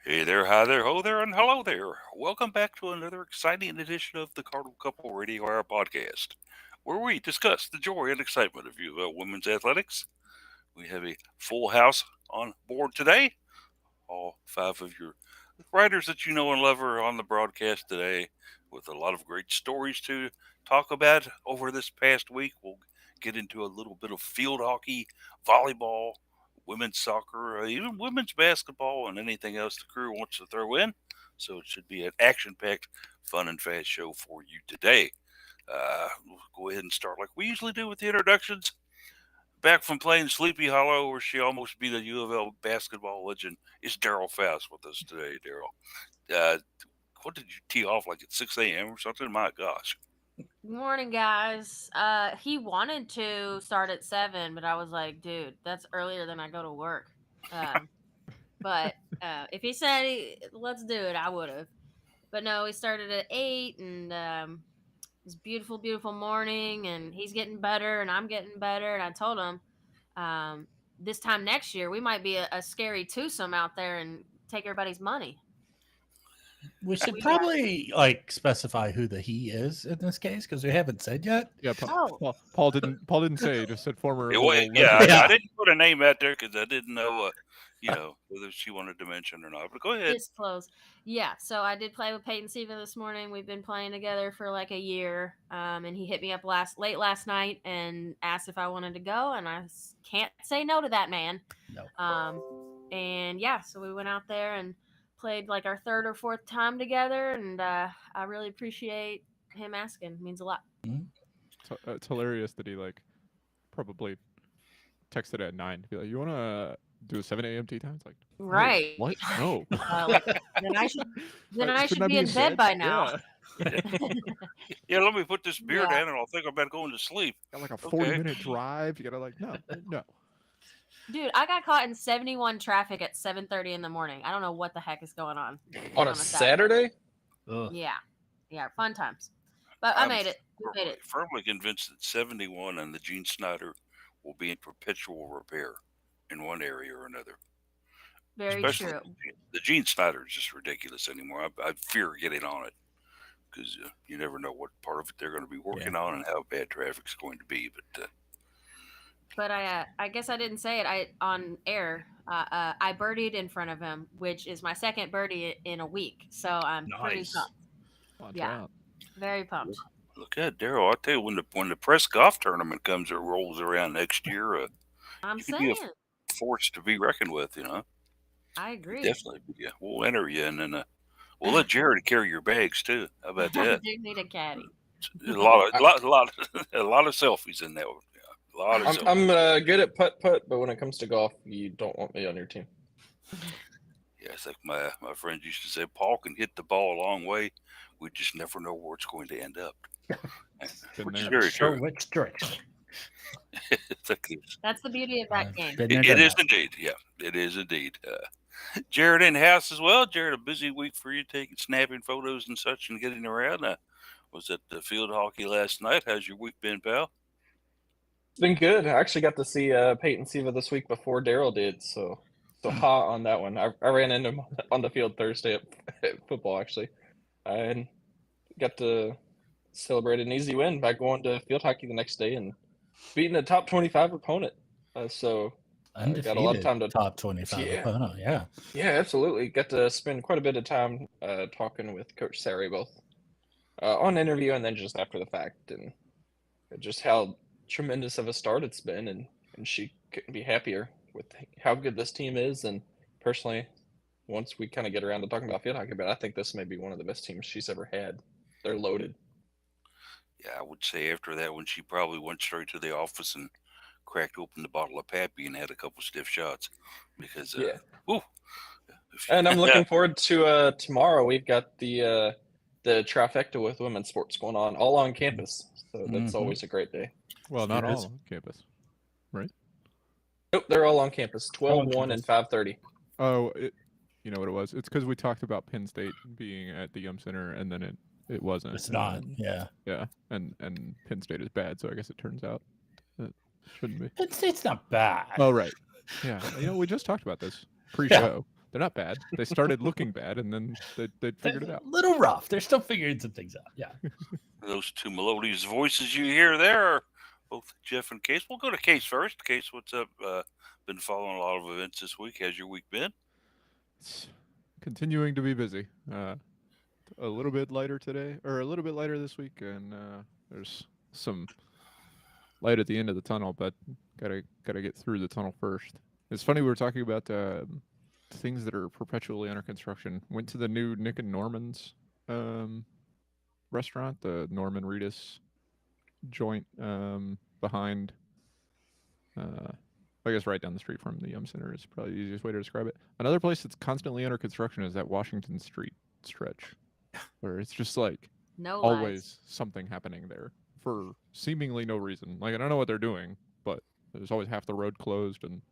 Hey there, hi there, ho there, and hello there. Welcome back to another exciting edition of the Cardinal Couple Radio Hour podcast, where we discuss the joy and excitement of UofL women's athletics. We have a full house on board today. All five of your writers that you know and love are on the broadcast today with a lot of great stories to talk about over this past week. We'll get into a little bit of field hockey, volleyball, women's soccer, even women's basketball, and anything else the crew wants to throw in. So it should be an action packed, fun, and fast show for you today. We'll go ahead and start like we usually do with the introductions. Back from playing Sleepy Hollow, where she almost beat a U of L basketball legend, is Daryl Faust with us today. Daryl, uh, what did you tee off like at 6 a.m. or something? My gosh. Good morning, guys. He wanted to start at 7, but I was like, dude, that's earlier than I go to work. Um, but if he said, let's do it, I would have. But no, he started at 8, and it was beautiful, beautiful morning, and he's getting better, and I'm getting better. And I told him this time next year, we might be a scary twosome out there and take everybody's money. We should We probably specify who the he is in this case because we haven't said yet. Yeah, Oh. Paul didn't say. He just said former. Yeah, little yeah, legend. I didn't put a name out there because I didn't know, whether she wanted to mention or not. But go ahead. Disclose. Yeah, so I did play with Peyton Siva this morning. We've been playing together for like a year, and he hit me up late last night and asked if I wanted to go, and I can't say no to that man. No. And yeah, so we went out there and played like our third or fourth time together, and I really appreciate him asking. It means a lot. It's hilarious that he probably texted at 9 to be like, "You want to do a 7 a.m. tea time?" It's like, "No, Right. what? No. Then I should Shouldn't I be in bed by now. Yeah. Yeah, let me put this beer Yeah. down and I'll think about going to sleep. Got like a Okay. 40-minute drive. You gotta no. Dude, I got caught in 71 traffic at 7:30 in the morning. I don't know what the heck is going on. On a Saturday? Ugh. Yeah, fun times. But I made it. We made it. Firmly convinced that 71 and the Gene Snyder will be in perpetual repair in one area or another. Very Especially true. the Gene Snyder is just ridiculous anymore. I fear getting on it because you never know what part of it they're going to be working on and how bad traffic's going to be. But I guess I didn't say it. On air. I birdied in front of him, which is my second birdie in a week. So I'm pretty Nice. pumped. Watch Yeah. out. Very pumped. Look at Daryl. I tell you, when the press golf tournament comes or rolls around next year, I'm you could be saying. a force to be reckoned with. I agree. Definitely. Yeah, we'll enter you, and then we'll let Jared carry your bags too. How about I that? do need a caddy. A lot of selfies in that one. Yeah, a lot of selfies. I'm good at putt, but when it comes to golf, you don't want me on your team. Yeah, it's like my friends used to say, Paul can hit the ball a long way. We just never know where it's going to end up. Been Which is there. very So true. which direction? It's like That's the beauty of that game. Been there, it done is that. indeed. Yeah, it is indeed. Jared in house as well. Jared, a busy week for you, snapping photos and such and getting around. Was at the field hockey last night. How's your week been, pal? It's been good. I actually got to see Peyton Siva this week before Daryl did, so hot on that one. I ran into him on the field Thursday at football, actually. And got to celebrate an easy win by going to field hockey the next day and beating a top 25 opponent. So Undefeated got a lot of time to top 25 opponent. Yeah. Yeah, absolutely. Got to spend quite a bit of time talking with Coach Sari, both on interview and then just after the fact, and just how tremendous of a start it's been, and she couldn't be happier with how good this team is. And personally, once we kind of get around to talking about field hockey, but I think this may be one of the best teams she's ever had. They're loaded. Yeah, I would say after that one, she probably went straight to the office and cracked open the bottle of Pappy and had a couple stiff shots because, Yeah. ooh. And I'm looking forward to tomorrow. We've got the trifecta with women's sports going on all on campus, so that's always a great day. Well, not all on campus, right? Nope, they're all on campus. 12, 1, and 5:30. Oh, you know what it was? It's because we talked about Penn State being at the Yum Center, and then it wasn't. It's not. And, Yeah. yeah, and Penn State is bad, so I guess it turns out it shouldn't be. It's not bad. Oh, right. Yeah, we just talked about this pre-show. They're not bad. They started looking bad, and then they figured it They're out. a little rough. They're still figuring some things out. Yeah. Those two melodious voices you hear there are both Jeff and Case. We'll go to Case first. Case, what's up? Been following a lot of events this week. How's your week been? It's continuing to be busy. A little bit lighter today, or a little bit lighter this week, and there's some light at the end of the tunnel, but gotta get through the tunnel first. It's funny, we were talking about things that are perpetually under construction. Went to the new Nick and Norman's restaurant, the Norman Reedus joint behind, I guess right down the street from the Yum Center is probably the easiest way to describe it. Another place that's constantly under construction is that Washington Street stretch, where it's just like No always lights. something happening there for seemingly no reason. Like, I don't know what they're doing, but there's always half the road closed, and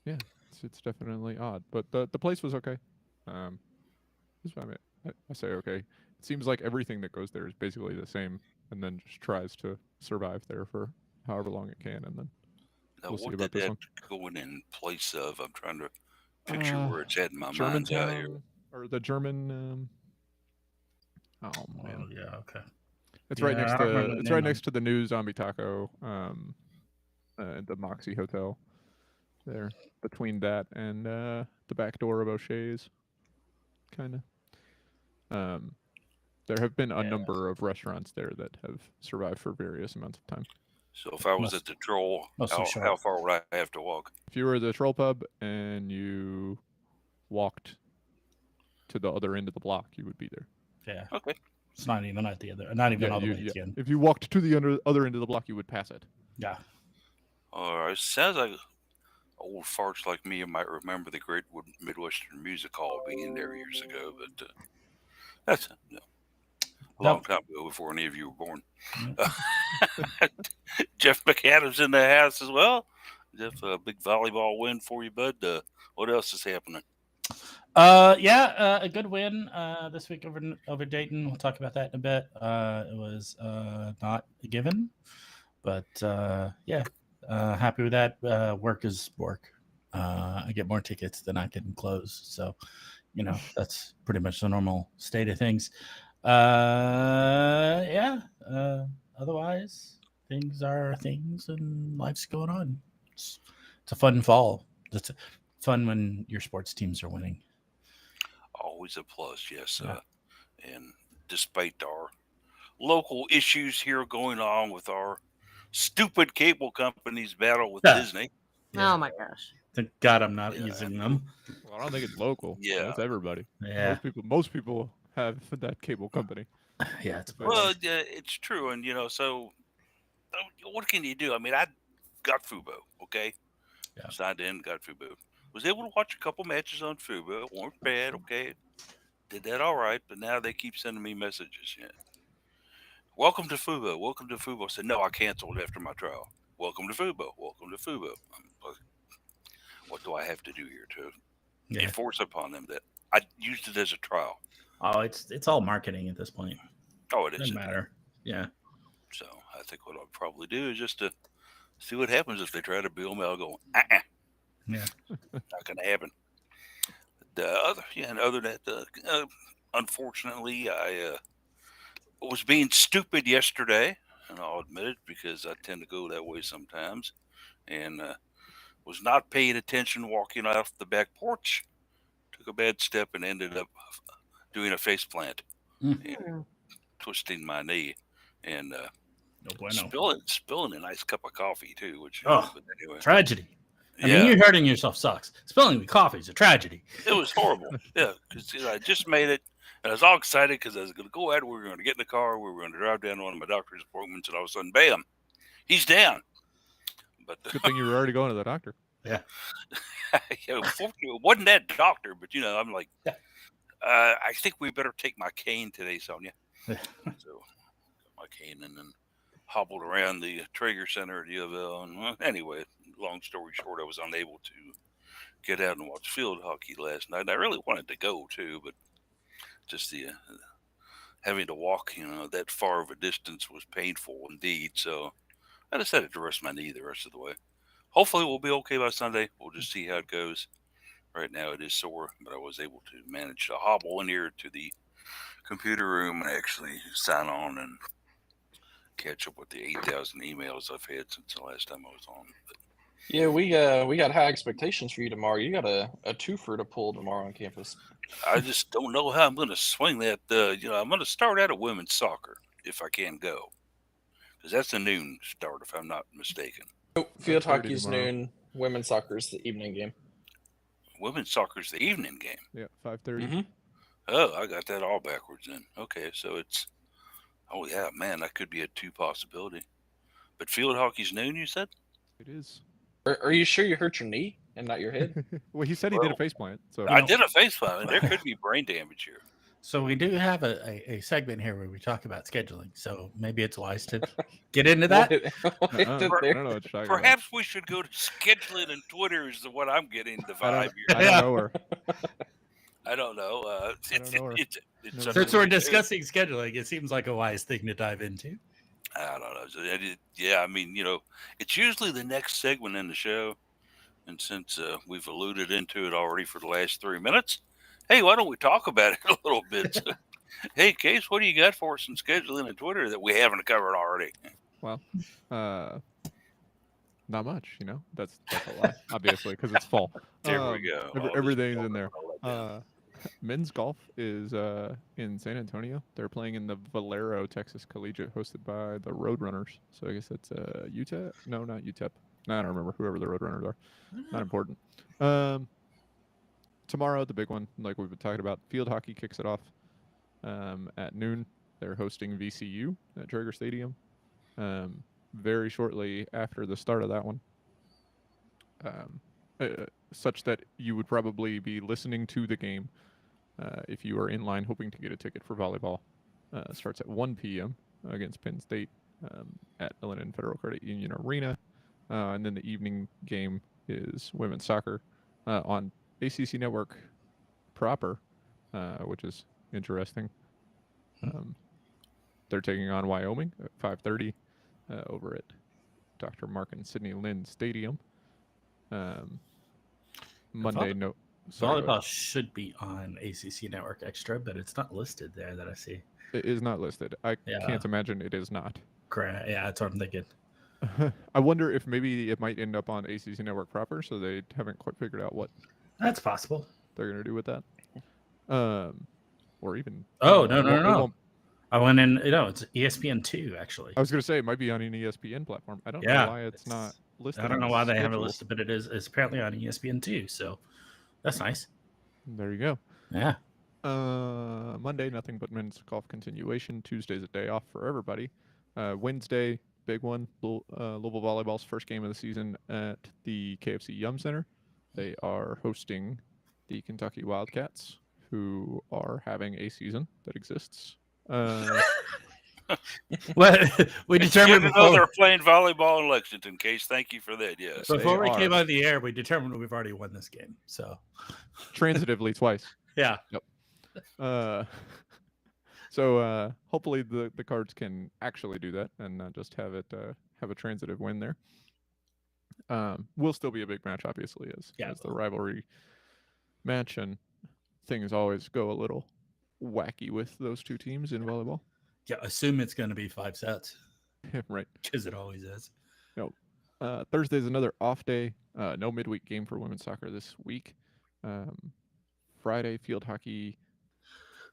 yeah, it's definitely odd. But the place was okay. That's what I say okay. It seems like everything that goes there is basically the same, and then just tries to survive there for however long it can, and then Now, we'll see what about did this that one. go in place of? I'm trying to picture where it's at in my mind's eye here. Germantown, or the German. Oh man, Oh, yeah. Okay. it's Yeah, right next I don't remember to the it's name right of next to the new Zombie Taco, at the Moxie Hotel. There, between that and the back door of O'Shea's, kind of. There have been a Yeah. number of restaurants there that have survived for various amounts of time. So if I was Must- at the Troll, mostly how short. far would I have to walk? If you were at the Troll Pub and you walked to the other end of the block, you would be there. Yeah. Okay. It's not even at the other. Not even all the way at the end. If you walked to the other end of the block, you would pass it. Yeah. All right. Sounds like old farts like me might remember the Great Midwestern Music Hall being there years ago, but that's a long time ago before any of you were born. Jeff McAdams in the house as well. Jeff, a big volleyball win for you, bud. What else is happening? A good win this week over Dayton. We'll talk about that in a bit. It was not a given, but happy with that. Work is work. I get more tickets than I can close, so that's pretty much the normal state of things. Otherwise, things are things, and life's going on. It's a fun fall. It's fun when your sports teams are winning. Always a plus, yes. Yeah. And despite our local issues here going on with our stupid cable company's battle with Yeah. Disney. Oh my gosh. Thank God I'm not using them. Well, I don't think it's local. Yeah. That's everybody. Yeah. Most people have that cable company. Yeah, it's Well, yeah, it's true. And, so what can you do? I mean, I got Fubo, okay? Yeah. Signed in, got Fubo. Was able to watch a couple matches on Fubo. Weren't bad, okay? Did that all right, but now they keep sending me messages. Yeah. Welcome to Fubo. Welcome to Fubo. I said, no, I canceled after my trial. Welcome to Fubo. Welcome to Fubo. What do I have to do here to enforce upon them that I used it as a trial? Oh, it's all marketing at this point. Oh, it is. Doesn't matter. Yeah. So I think what I'll probably do is just to see what happens if they try to bill me. I'll go, Yeah. not going to happen. Other than that, unfortunately, I was being stupid yesterday, and I'll admit it because I tend to go that way sometimes, and was not paying attention walking off the back porch, took a bad step, and ended up doing a face plant and twisting my knee, and No bueno. spilling a nice cup of coffee too, which Oh, but anyway, tragedy. I yeah. mean, you hurting yourself sucks. Spilling the coffee is a tragedy. It was horrible. Yeah, because I just made it, and I was all excited because I was going to go out. We were going to get in the car. We were going to drive down to one of my doctor's appointments, and all of a sudden, bam, he's down. But Good thing you were already going to the doctor. Yeah. Fortunately, it wasn't that doctor, but I'm like, I think we better take my cane today, Sonia. So got my cane and then hobbled around the Traeger Center at UofL. And anyway, long story short, I was unable to get out and watch field hockey last night. I really wanted to go too, but just the having to walk, that far of a distance was painful indeed. So I decided to rest my knee the rest of the way. Hopefully we'll be okay by Sunday. We'll just see how it goes. Right now it is sore, but I was able to manage to hobble in here to the computer room and actually sign on and catch up with the 8,000 emails I've had since the last time I was on. But Yeah, we got high expectations for you tomorrow. You got a twofer to pull tomorrow on campus. I just don't know how I'm going to swing that. I'm going to start out at women's soccer if I can go, because that's a noon start if I'm not mistaken. Oh, field 5:30 hockey's tomorrow. noon. Women's soccer's the evening game. Women's soccer's the evening game. Yeah, 5:30. Mm-hmm. Oh, I got that all backwards then. Okay, so it's, oh yeah, man, that could be a 2 possibility. But field hockey's noon, you said? It is. Are you sure you hurt your knee and not your head? Well, he said he did a Well, face plant, so I did a face plant, and there could be brain damage here. So we do have a segment here where we talk about scheduling. So maybe it's wise to get into that. We'll hit I it don't there. know what you're talking Perhaps we should go to scheduling and Twitter is what I'm getting the about. vibe I here. don't know her. I don't know. don't know her. It's Never something Since we're we do. discussing scheduling, it seems like a wise thing to dive into. I don't know. Yeah, I mean, it's usually the next segment in the show. And since we've alluded into it already for the last 3 minutes, hey, why don't we talk about it a little bit? So, hey, Case, what do you got for us in scheduling and Twitter that we haven't covered already? Well, not much. That's a lie, obviously, because it's fall. There we go. All this Everything's fall in there. that I let down. Men's golf is in San Antonio. They're playing in the Valero Texas Collegiate, hosted by the Roadrunners. So I guess that's UTEP. No, not UTEP. No, I don't remember whoever the Roadrunners are. Not important. Tomorrow, the big one, like we've been talking about, field hockey kicks it off at noon. They're hosting VCU at Traeger Stadium. Very shortly after the start of that one, such that you would probably be listening to the game if you are in line hoping to get a ticket for volleyball. Starts at 1 p.m. Against Penn State at Illinois Federal Credit Union Arena. And then the evening game is women's soccer on ACC Network proper, which is interesting. They're taking on Wyoming at 5:30 over at Dr. Mark and Sidney Lynn Stadium. Monday, no. Sorry, go ahead. Volleyball should be on ACC Network Extra, but it's not listed there that I see. It is not listed. I Yeah. can't imagine it is not. Correct. Yeah, that's what I'm thinking. I wonder if maybe it might end up on ACC Network proper, so they haven't quite figured out what That's possible. they're going to do with that. Or even. Oh, it no. won't- I went in, it's ESPN2, actually. I was going to say it might be on an ESPN platform. I don't Yeah, know why it's not listed. I don't on know the why they haven't schedule. listed, but it's apparently on ESPN2, so that's nice. There you go. Yeah. Monday, nothing but men's golf continuation. Tuesday's a day off for everybody. Wednesday, big one. Louisville Volleyball's first game of the season at the KFC Yum Center. They are hosting the Kentucky Wildcats, who are having a season that exists. What we determined Good to know before, they're playing volleyball in Lexington. Case, thank you for that. Yes. before we they came are. on the air, we determined we've already won this game. So Transitively twice. yeah. So hopefully the Cards can actually do that and not just have it have a transitive win there. Will still be a big match, obviously, as the rivalry match, and things always go a little wacky with those two teams in volleyball. Yeah, assume it's going to be 5 sets Right. because it always is. Thursday's another off day. No midweek game for women's soccer this week. Friday, field hockey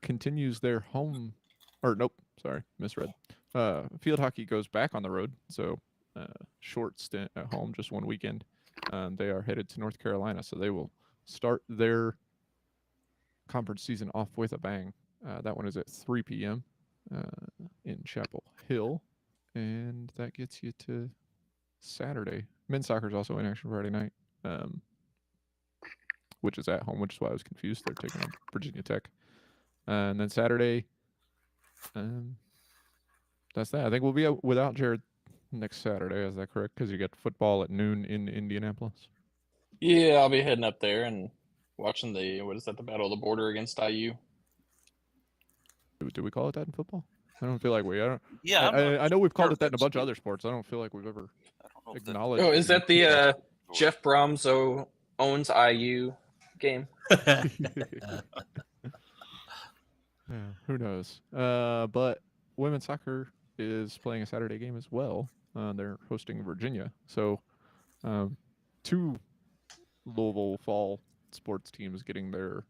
continues their home. Or nope, sorry, misread. Field hockey goes back on the road, so short stint at home, just one weekend. They are headed to North Carolina, so they will start their conference season off with a bang. That one is at 3 p.m. In Chapel Hill, and that gets you to Saturday. Men's soccer is also in action Friday night, which is at home, which is why I was confused. They're taking on Virginia Tech. And then Saturday, that's that. I think we'll be without Jared next Saturday. Is that correct? Because you get football at noon in Indianapolis. Yeah, I'll be heading up there and watching the Battle of the Border against IU. Do we call it that in football? I don't feel like we. I don't. Yeah, I know we've called sure it that in a that's bunch of good. other sports. I don't feel like we've ever I don't know if acknowledged. Oh, is that the that's- Jeff Bromzo owns IU game. Yeah, who knows? But women's soccer is playing a Saturday game as well. They're hosting Virginia. So, two Louisville fall sports teams getting their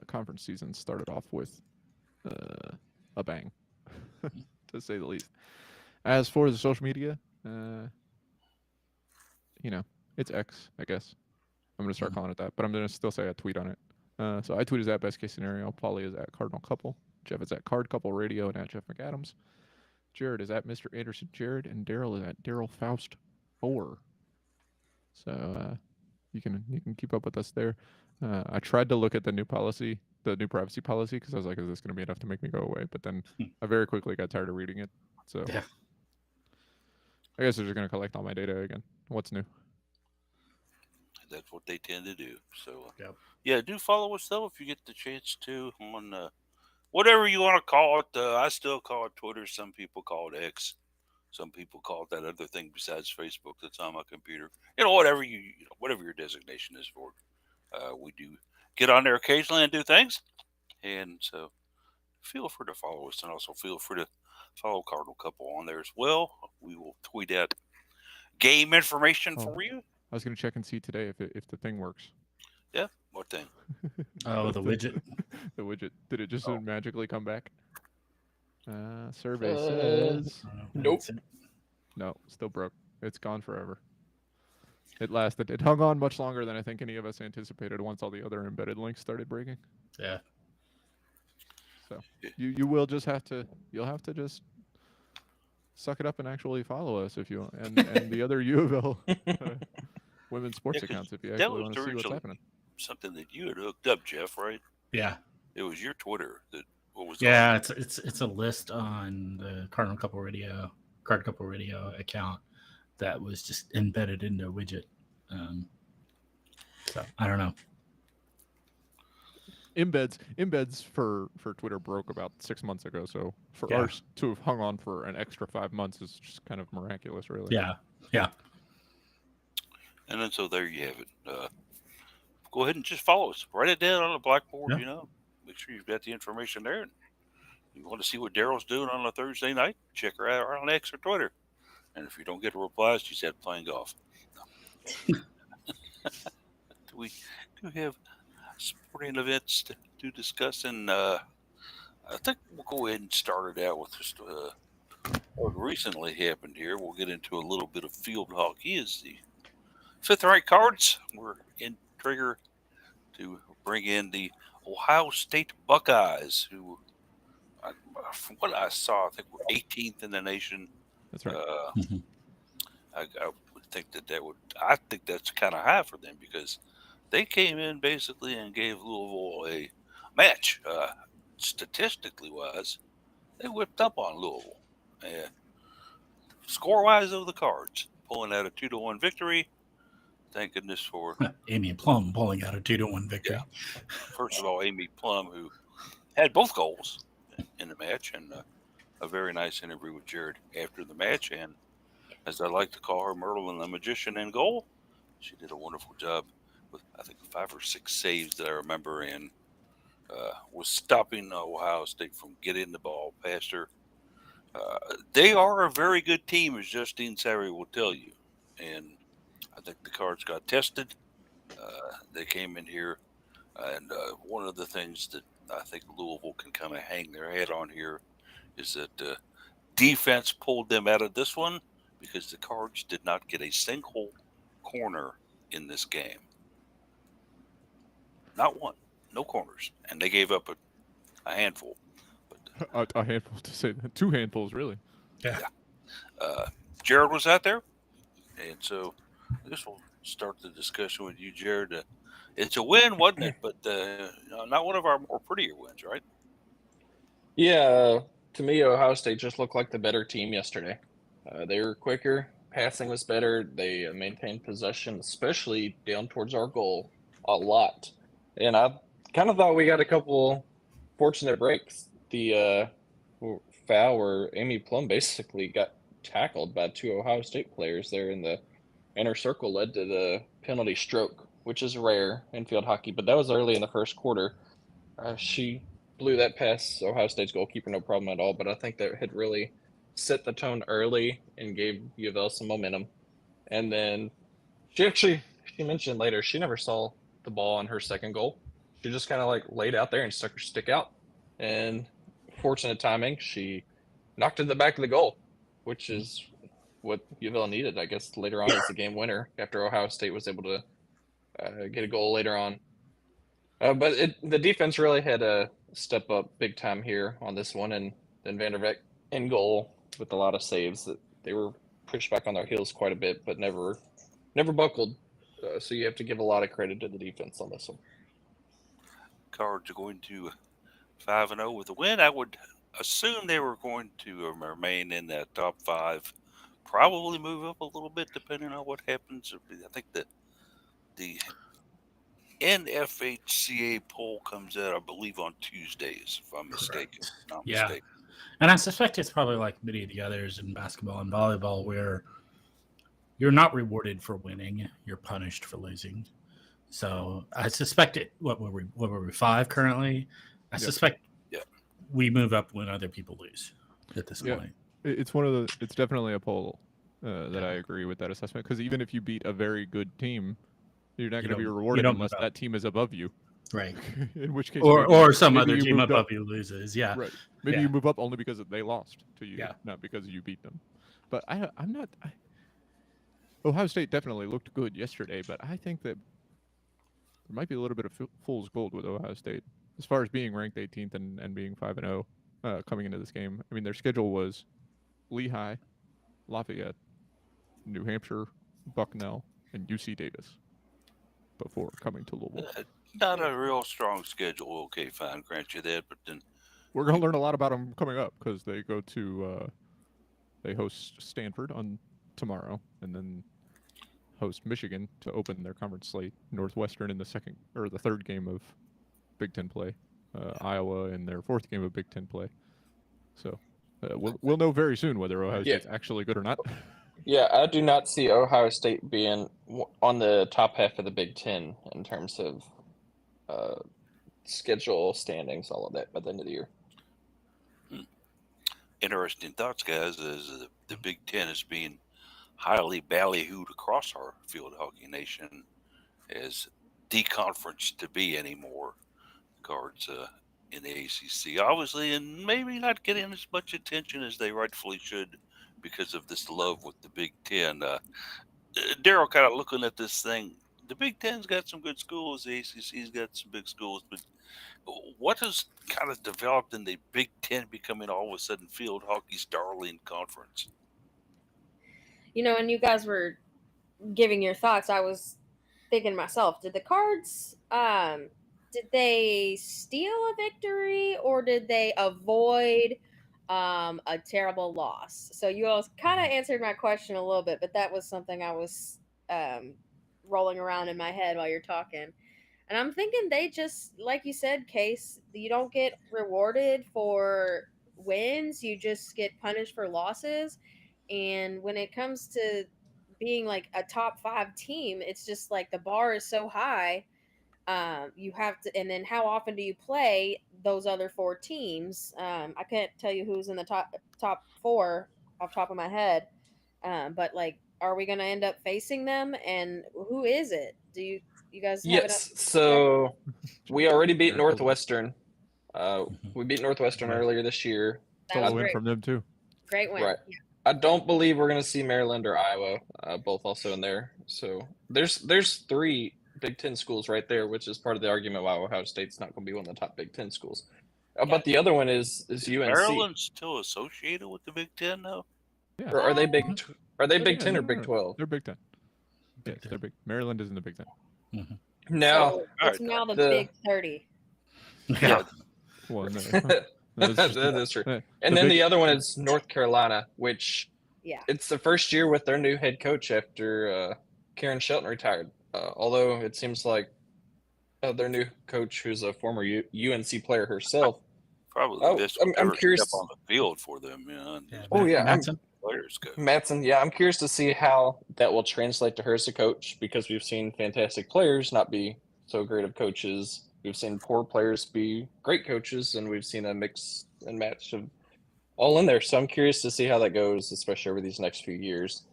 conference season started off with a bang, to say the least. As for the social media, it's X, I guess. I'm going to start calling it that, but I'm going to still say I tweet on it. So I tweet is at best case scenario. Polly is at Cardinal Couple. Jeff is at Card Couple Radio and at Jeff McAdams. Jared is at Mr. Anderson Jared, and Daryl is at Daryl Faust 4. So you can keep up with us there. I tried to look at the new policy, the new privacy policy, because I was like, is this going to be enough to make me go away? But then I very quickly got tired of reading it. So Yeah. I guess they're just going to collect all my data again. What's new? That's what they tend to do. So, Yep. yeah, do follow us though if you get the chance to on whatever you want to call it. I still call it Twitter. Some people call it X. Some people call it that other thing besides Facebook that's on my computer. Whatever whatever your designation is for it. We do get on there occasionally and do things, and so feel free to follow us, and also feel free to follow Cardinal Couple on there as well. We will tweet out game information for you. I was going to check and see today if the thing works. Yeah, what thing? Oh, the widget. The widget. Did it just magically come back? Survey says Nope. no, still broke. It's gone forever. It lasted. It hung on much longer than I think any of us anticipated once all the other embedded links started breaking. Yeah. So you will just have to. You'll have to just suck it up and actually follow us if you want, and the other UofL women's sports accounts if you actually want to see what's happening. Something that you had hooked up, Jeff, right? Yeah. It was your Twitter that what was Yeah, it's a list on the Card Couple Radio account that was just embedded into a widget. So I don't know. Embeds for Twitter broke about 6 months ago. So for ours to have hung on for an extra 5 months is just kind of miraculous, really. Yeah. And then so there you have it. Go ahead and just follow us. Write it down on the blackboard. Yeah. Make sure you've got the information there. And you want to see what Daryl's doing on a Thursday night? Check her out on X or Twitter. And if you don't get a reply, she's out playing golf. No. We do have sporting events to discuss, and I think we'll go ahead and start it out with just what recently happened here. We'll get into a little bit of field hockey. Is the fifth-ranked Cards were in trigger to bring in the Ohio State Buckeyes, who, from what I saw, I think were 18th in the nation. That's right. I would think I think that's kind of high for them because they came in basically and gave Louisville a match. Statistically wise, they whipped up on Louisville. Score wise, though, the Cards pulling out a 2-1 victory. Thank goodness for Amy Plum pulling out a 2-1 victory. Yeah. First of all, Amy Plum, who had both goals in the match, and a very nice interview with Jared after the match. And as I like to call her, Merlin the Magician in goal. She did a wonderful job with, I think, 5 or 6 saves that I remember, and was stopping Ohio State from getting the ball past her. They are a very good team, as Justine Sari will tell you. And I think the Cards got tested. They came in here, and one of the things that I think Louisville can kind of hang their head on here is that defense pulled them out of this one because the Cards did not get a single corner in this game. Not one. No corners. And they gave up a handful. But, a handful to say that. 2 handfuls, really. Yeah. Jared was out there. And so I guess we'll start the discussion with you, Jared. It's a win, wasn't it? But not one of our more prettier wins, right? Yeah, to me, Ohio State just looked like the better team yesterday. They were quicker. Passing was better. They maintained possession, especially down towards our goal, a lot. And I kind of thought we got a couple fortunate breaks. The foul where Amy Plum basically got tackled by 2 Ohio State players there in the inner circle led to the penalty stroke which is rare in field hockey, but that was early in the first quarter. She blew that past Ohio State's goalkeeper, no problem at all, but I think that had really set the tone early and gave UofL some momentum. And then she mentioned later she never saw the ball on her second goal. She just kind of like laid out there and stuck her stick out. And fortunate timing, she knocked it in the back of the goal, which is what UofL needed, I guess, later on as the game winner after Ohio State was able to get a goal later on. But the defense really had to step up big time here on this one, and then Vanderbeek in goal with a lot of saves. That they were pushed back on their heels quite a bit, but never buckled. So you have to give a lot of credit to the defense on this one. Cards are going to 5-0 with a win. I would assume they were going to remain in that top 5. Probably move up a little bit depending on what happens. I think that the NFHCA poll comes out, I believe, on Tuesdays, if I'm mistaken. Not Yeah. mistaken. And I suspect it's probably like many of the others in basketball and volleyball where you're not rewarded for winning, you're punished for losing. So I suspect it. What were we 5 currently? I suspect we move up when other people lose at this point. It's definitely a poll that I agree with that assessment, because even if you beat a very good team, you're not going to be rewarded unless that team is above you. Right. In which case, or some other team above you loses. Yeah. Right. Maybe you move up only because they lost to you, not because you beat them. But I'm not. Ohio State definitely looked good yesterday, but I think that there might be a little bit of fool's gold with Ohio State as far as being ranked 18th and being 5-0 coming into this game. I mean, their schedule was Lehigh, Lafayette, New Hampshire, Bucknell, and UC Davis before coming to Louisville. Not a real strong schedule. Okay, fine, grant you that. But then we're going to learn a lot about them coming up, because they go to they host Stanford on tomorrow, and then host Michigan to open their conference slate. Northwestern in the third game of Big Ten play. Iowa in their fourth game of Big Ten play. So we'll know very soon whether Ohio State's actually good or not. Yeah, I do not see Ohio State being on the top half of the Big Ten in terms of schedule standings, all of that by the end of the year. Interesting thoughts, guys, as the Big Ten is being highly ballyhooed across our field hockey nation as the conference to be anymore. Cards in the ACC, obviously, and maybe not getting as much attention as they rightfully should because of this love with the Big Ten. Daryl, kind of looking at this thing, the Big Ten's got some good schools, the ACC's got some big schools, but what has kind of developed in the Big Ten becoming all of a sudden field hockey's darling conference? And you guys were giving your thoughts, I was thinking to myself, did the Cards did they steal a victory, or did they avoid a terrible loss? So you all kind of answered my question a little bit, but that was something I was rolling around in my head while you're talking. And I'm thinking they just, like you said, Case, you don't get rewarded for wins, you just get punished for losses. And when it comes to being like a top 5 team, it's just like the bar is so high. You have to, and then how often do you play those other 4 teams? I can't tell you who's in the top 4 off the top of my head, but like, are we going to end up facing them, and who is it? Do you guys have Yes, so we already beat Northwestern. We beat Northwestern earlier this year. Stole a win from them too. Great win. Right. Yeah. I don't believe we're going to see Maryland or Iowa, both also in there. So there's 3 Big Ten schools right there, which is part of the argument why Ohio State's not going to be one of the top Big Ten schools. But the other one is UNC. Maryland's still associated with the Big Ten, though? Yeah. Or are they Big 10 or Big 12? They're Big 10. Yes, they're big. Maryland is in the Big 10. Mm-hmm. Now, so it's now the Big 30. Yeah. Well, no. That is true. And then the other one is North Carolina, which it's the first year with their new head coach after Karen Shelton retired. Although it seems like their new coach, who's a former UNC player herself, probably the best I'm curious step on the field for them. I'm players coach. Matson, yeah, I'm curious to see how that will translate to her as a coach, because we've seen fantastic players not be so great of coaches. We've seen poor players be great coaches, and we've seen a mix and match of all in there. So I'm curious to see how that goes, especially over these next few years.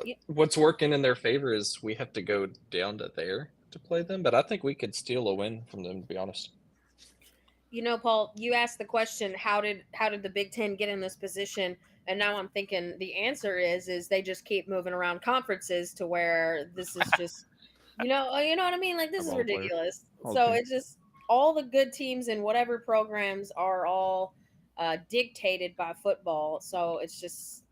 Yeah. What's working in their favor is we have to go down to there to play them, but I think we could steal a win from them, to be honest. You know, Paul, you asked the question, how did the Big Ten get in this position? And now I'm thinking the answer is they just keep moving around conferences to where this is just, you know what I mean? Like, this Of is all players. ridiculous. All So teams. it's just all the good teams in whatever programs are all dictated by football. So it's just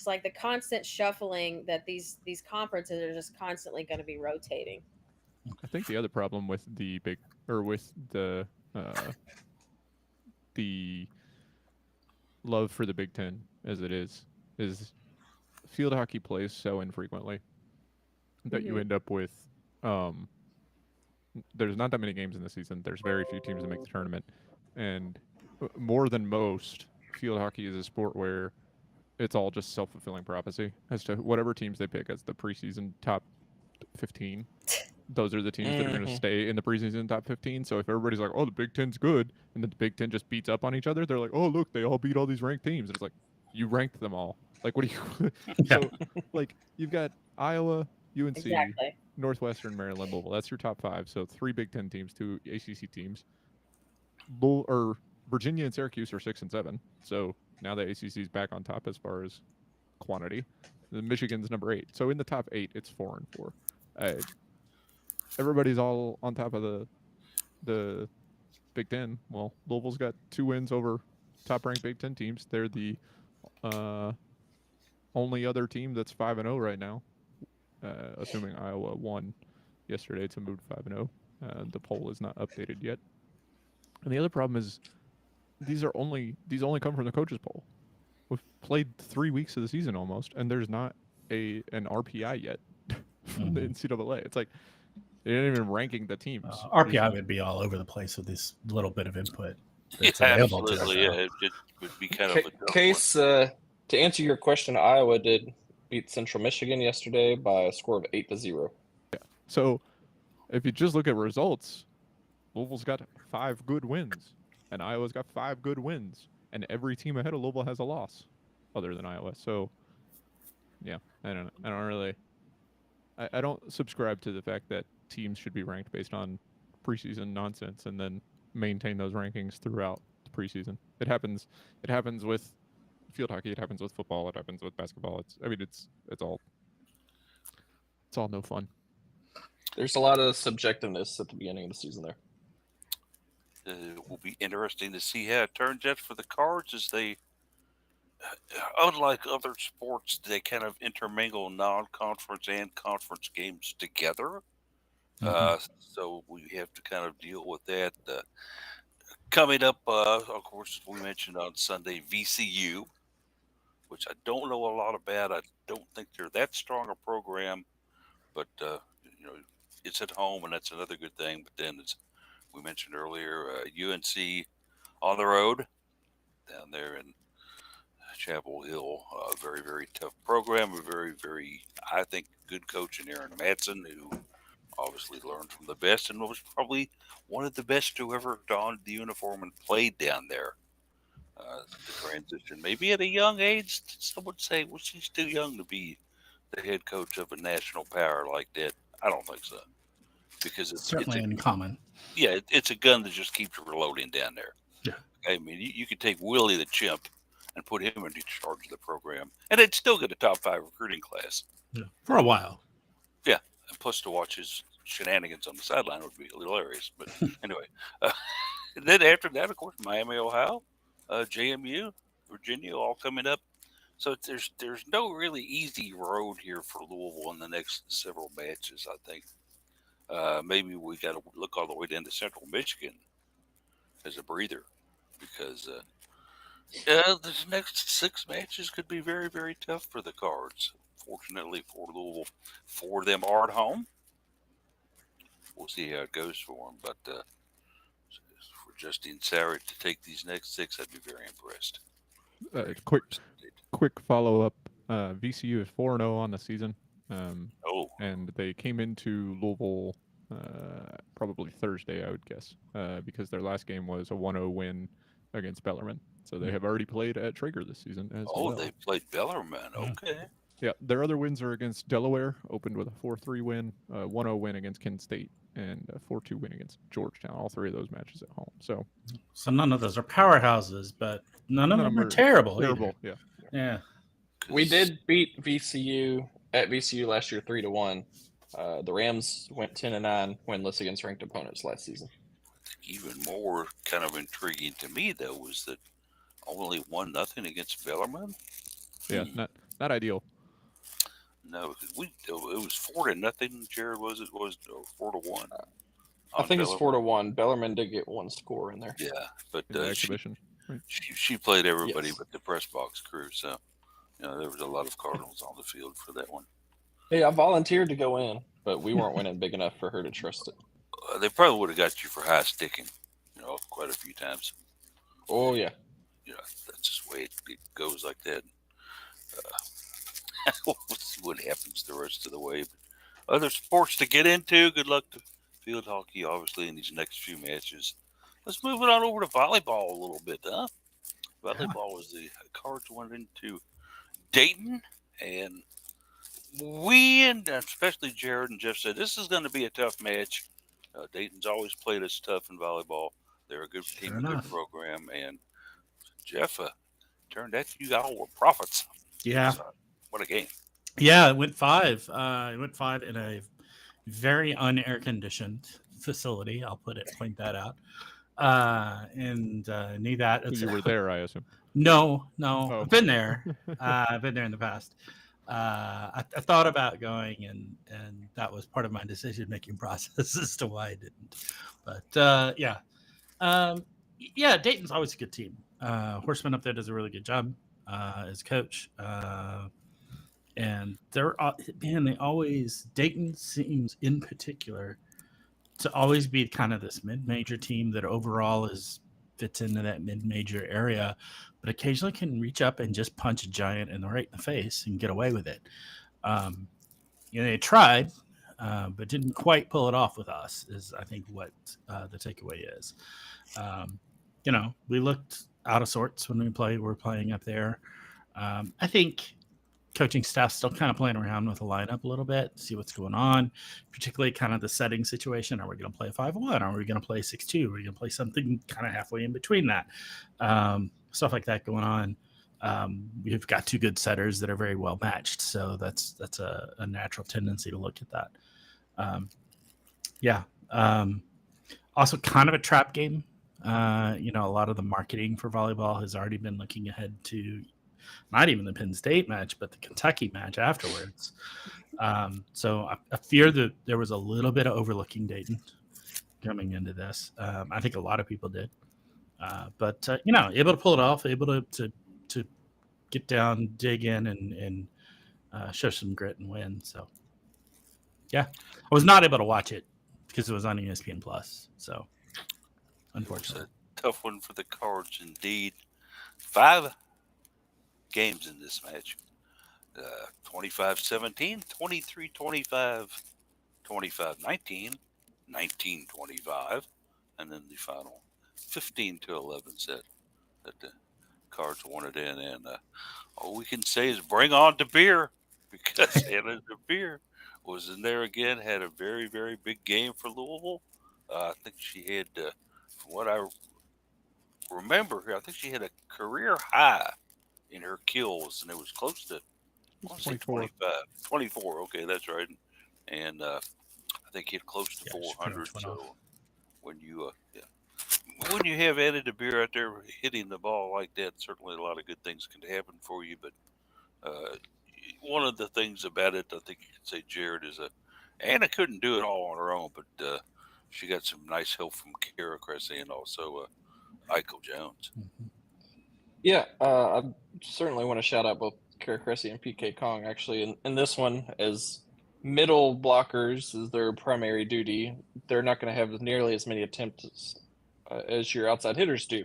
like the constant shuffling that these conferences are just constantly going to be rotating. I think the other problem with the the love for the Big Ten as it is field hockey plays so infrequently that you Mhm. end up with there's not that many games in the season. There's very few teams that make the tournament, and more than most, field hockey is a sport where it's all just self-fulfilling prophecy as to whatever teams they pick as the preseason top 15. Those are the teams that are going to Mhm. stay in the preseason top 15. So if everybody's like, "Oh, the Big Ten's good," and then the Big Ten just beats up on each other, they're like, "Oh, look, they all beat all these ranked teams." And it's like, you ranked them all. Like, what do you? Yeah. So, like, you've got Iowa, UNC, Exactly. Northwestern, Maryland, Louisville. That's your top 5. So 3 Big Ten teams, 2 ACC teams. Virginia and Syracuse are 6 and 7. So now the ACC is back on top as far as quantity. The Michigan's number 8. So in the top 8, it's 4 and 4. Everybody's all on top of the Big Ten. Well, Louisville's got 2 wins over top-ranked Big Ten teams. They're the only other team that's 5-0 right now, assuming Iowa won yesterday to move to 5-0. The poll is not updated yet. And the other problem is these only come from the coaches poll. We've played 3 weeks of the season almost, and there's not an RPI yet from the NCAA. It's like they're not even ranking the teams. RPI would be all over the place with this little bit of input that's Yeah, available to us. absolutely. Yeah, it would be kind of a tough Case, to answer your question, Iowa did beat Central Michigan yesterday by a score of 8-0. So if you just look at results, Louisville's got 5 good wins, and Iowa's got 5 good wins, and every team ahead of Louisville has a loss, other than Iowa. So, yeah, I don't subscribe to the fact that teams should be ranked based on preseason nonsense and then maintain those rankings throughout the preseason. It happens with field hockey. It happens with football. It happens with basketball. It's all no fun. There's a lot of subjectiveness at the beginning of the season there. It will be interesting to see how it turns out for the Cards as they, unlike other sports, they kind of intermingle non-conference and conference games together. So we have to kind of deal with that. Coming up, of course, we mentioned on Sunday VCU, which I don't know a lot about. I don't think they're that strong a program, but it's at home, and that's another good thing. But then, as we mentioned earlier, UNC on the road down there in Chapel Hill, a very, very tough program, a very, very, I think, good coach in Aaron Matson, who obviously learned from the best and was probably one of the best who ever donned the uniform and played down there. The transition, maybe at a young age, some would say, well, she's too young to be the head coach of a national power like that. I don't think so, because it's Certainly uncommon. it's a gun that just keeps reloading down there. Yeah. I mean, you could take Willie the Chimp and put him in charge of the program, and they'd still get a top 5 recruiting class. Yeah. For a while. Yeah, and plus to watch his shenanigans on the sideline would be hilarious. But anyway, then after that, of course, Miami, Ohio, JMU, Virginia, all coming up. So there's no really easy road here for Louisville in the next several matches. I think maybe we got to look all the way down to Central Michigan as a breather, because this next 6 matches could be very, very tough for the Cards. Fortunately for Louisville, 4 of them are at home. We'll see how it goes for them, but for Justine Sarrett to take these next 6, I'd be very impressed. Quick quick follow up. VCU is 4-0 on the season. Oh, And they came into Louisville probably Thursday, I would guess, because their last game was a 1-0 win against Bellarmine. So they have already played at Traeger this season as well. they played Bellarmine. Okay. Yeah, their other wins are against Delaware, opened with a 4-3 win, 1-0 win against Kent State, and a 4-2 win against Georgetown. All three of those matches at home. So none of those are powerhouses, but none of them are terrible. Terrible, either. yeah. We did beat VCU at VCU last year 3-1. The Rams went 10-9, winless against ranked opponents last season. Even more kind of intriguing to me, though, was that only 1-0 against Bellarmine. Yeah, not ideal. No, because it was 4-0. Jared, was it 4-1? I think it's 4-1. Bellarmine did get one score in there. Yeah, but In the exhibition. Right. she played everybody Yes. but the press box crew, so there was a lot of Cardinals on the field for that one. Hey, I volunteered to go in, but we weren't winning big enough for her to trust it. They probably would have got you for high sticking, quite a few times. Oh yeah. That's just the way it goes like that. We'll see what happens the rest of the way. But other sports to get into. Good luck to field hockey, obviously, in these next few matches. Let's move it on over to volleyball a little bit, huh? Volleyball was the Cards went into Dayton, and we, and especially Jared and Jeff, said this is going to be a tough match. Dayton's always played us tough in volleyball. They're a good team, a good program, and Jeff, turned out you all were prophets. Yeah. So, what a game. Yeah, it went 5. It went 5 in a very unair conditioned facility. I'll point that out. And knew that. You were there, I assume. No. Oh. I've been there. I've been there in the past. I thought about going, and that was part of my decision-making process as to why I didn't. But Dayton's always a good team. Horseman up there does a really good job as coach. And Dayton seems in particular to always be kind of this mid-major team that overall fits into that mid-major area, but occasionally can reach up and just punch a giant right in the face and get away with it. They tried, but didn't quite pull it off with us, is I think what the takeaway is. We looked out of sorts when we're playing up there. I think coaching staff still kind of playing around with the lineup a little bit, see what's going on, particularly kind of the setting situation. Are we going to play a 5-1? Are we going to play 6-2? Are we going to play something kind of halfway in between that? Stuff like that going on. We've got two good setters that are very well matched, so that's a natural tendency to look at that. Also kind of a trap game. A lot of the marketing for volleyball has already been looking ahead to not even the Penn State match, but the Kentucky match afterwards. So I fear that there was a little bit of overlooking Dayton coming into this. I think a lot of people did. But able to pull it off, able to get down, dig in, and show some grit and win. So, yeah. I was not able to watch it because it was on ESPN Plus. So, unfortunately. It was a tough one for the Cards indeed. 5 games in this match. 25-17, 23-25, 25-19, 19-25, and then the final 15-11 set that the Cards wanted in. And all we can say is bring on De Beer, because Anna De Beer was in there again, had a very, very big game for Louisville. I think she had, from what I remember, I think she had a career high in her kills, and it was close to 25, 24. Okay, that's right. And I think hit close to 400. So when you have Anna De Beer out there hitting the ball like that, certainly a lot of good things can happen for you. But one of the things about it, I think you could say, Jared, is Anna couldn't do it all on her own, but she got some nice help from Kara Cressy and also Eichel Jones. Mm-hmm. Yeah, I certainly want to shout out both Kara Cressy and PK Kong, actually. In this one, as middle blockers is their primary duty, they're not going to have nearly as many attempts as your outside hitters do.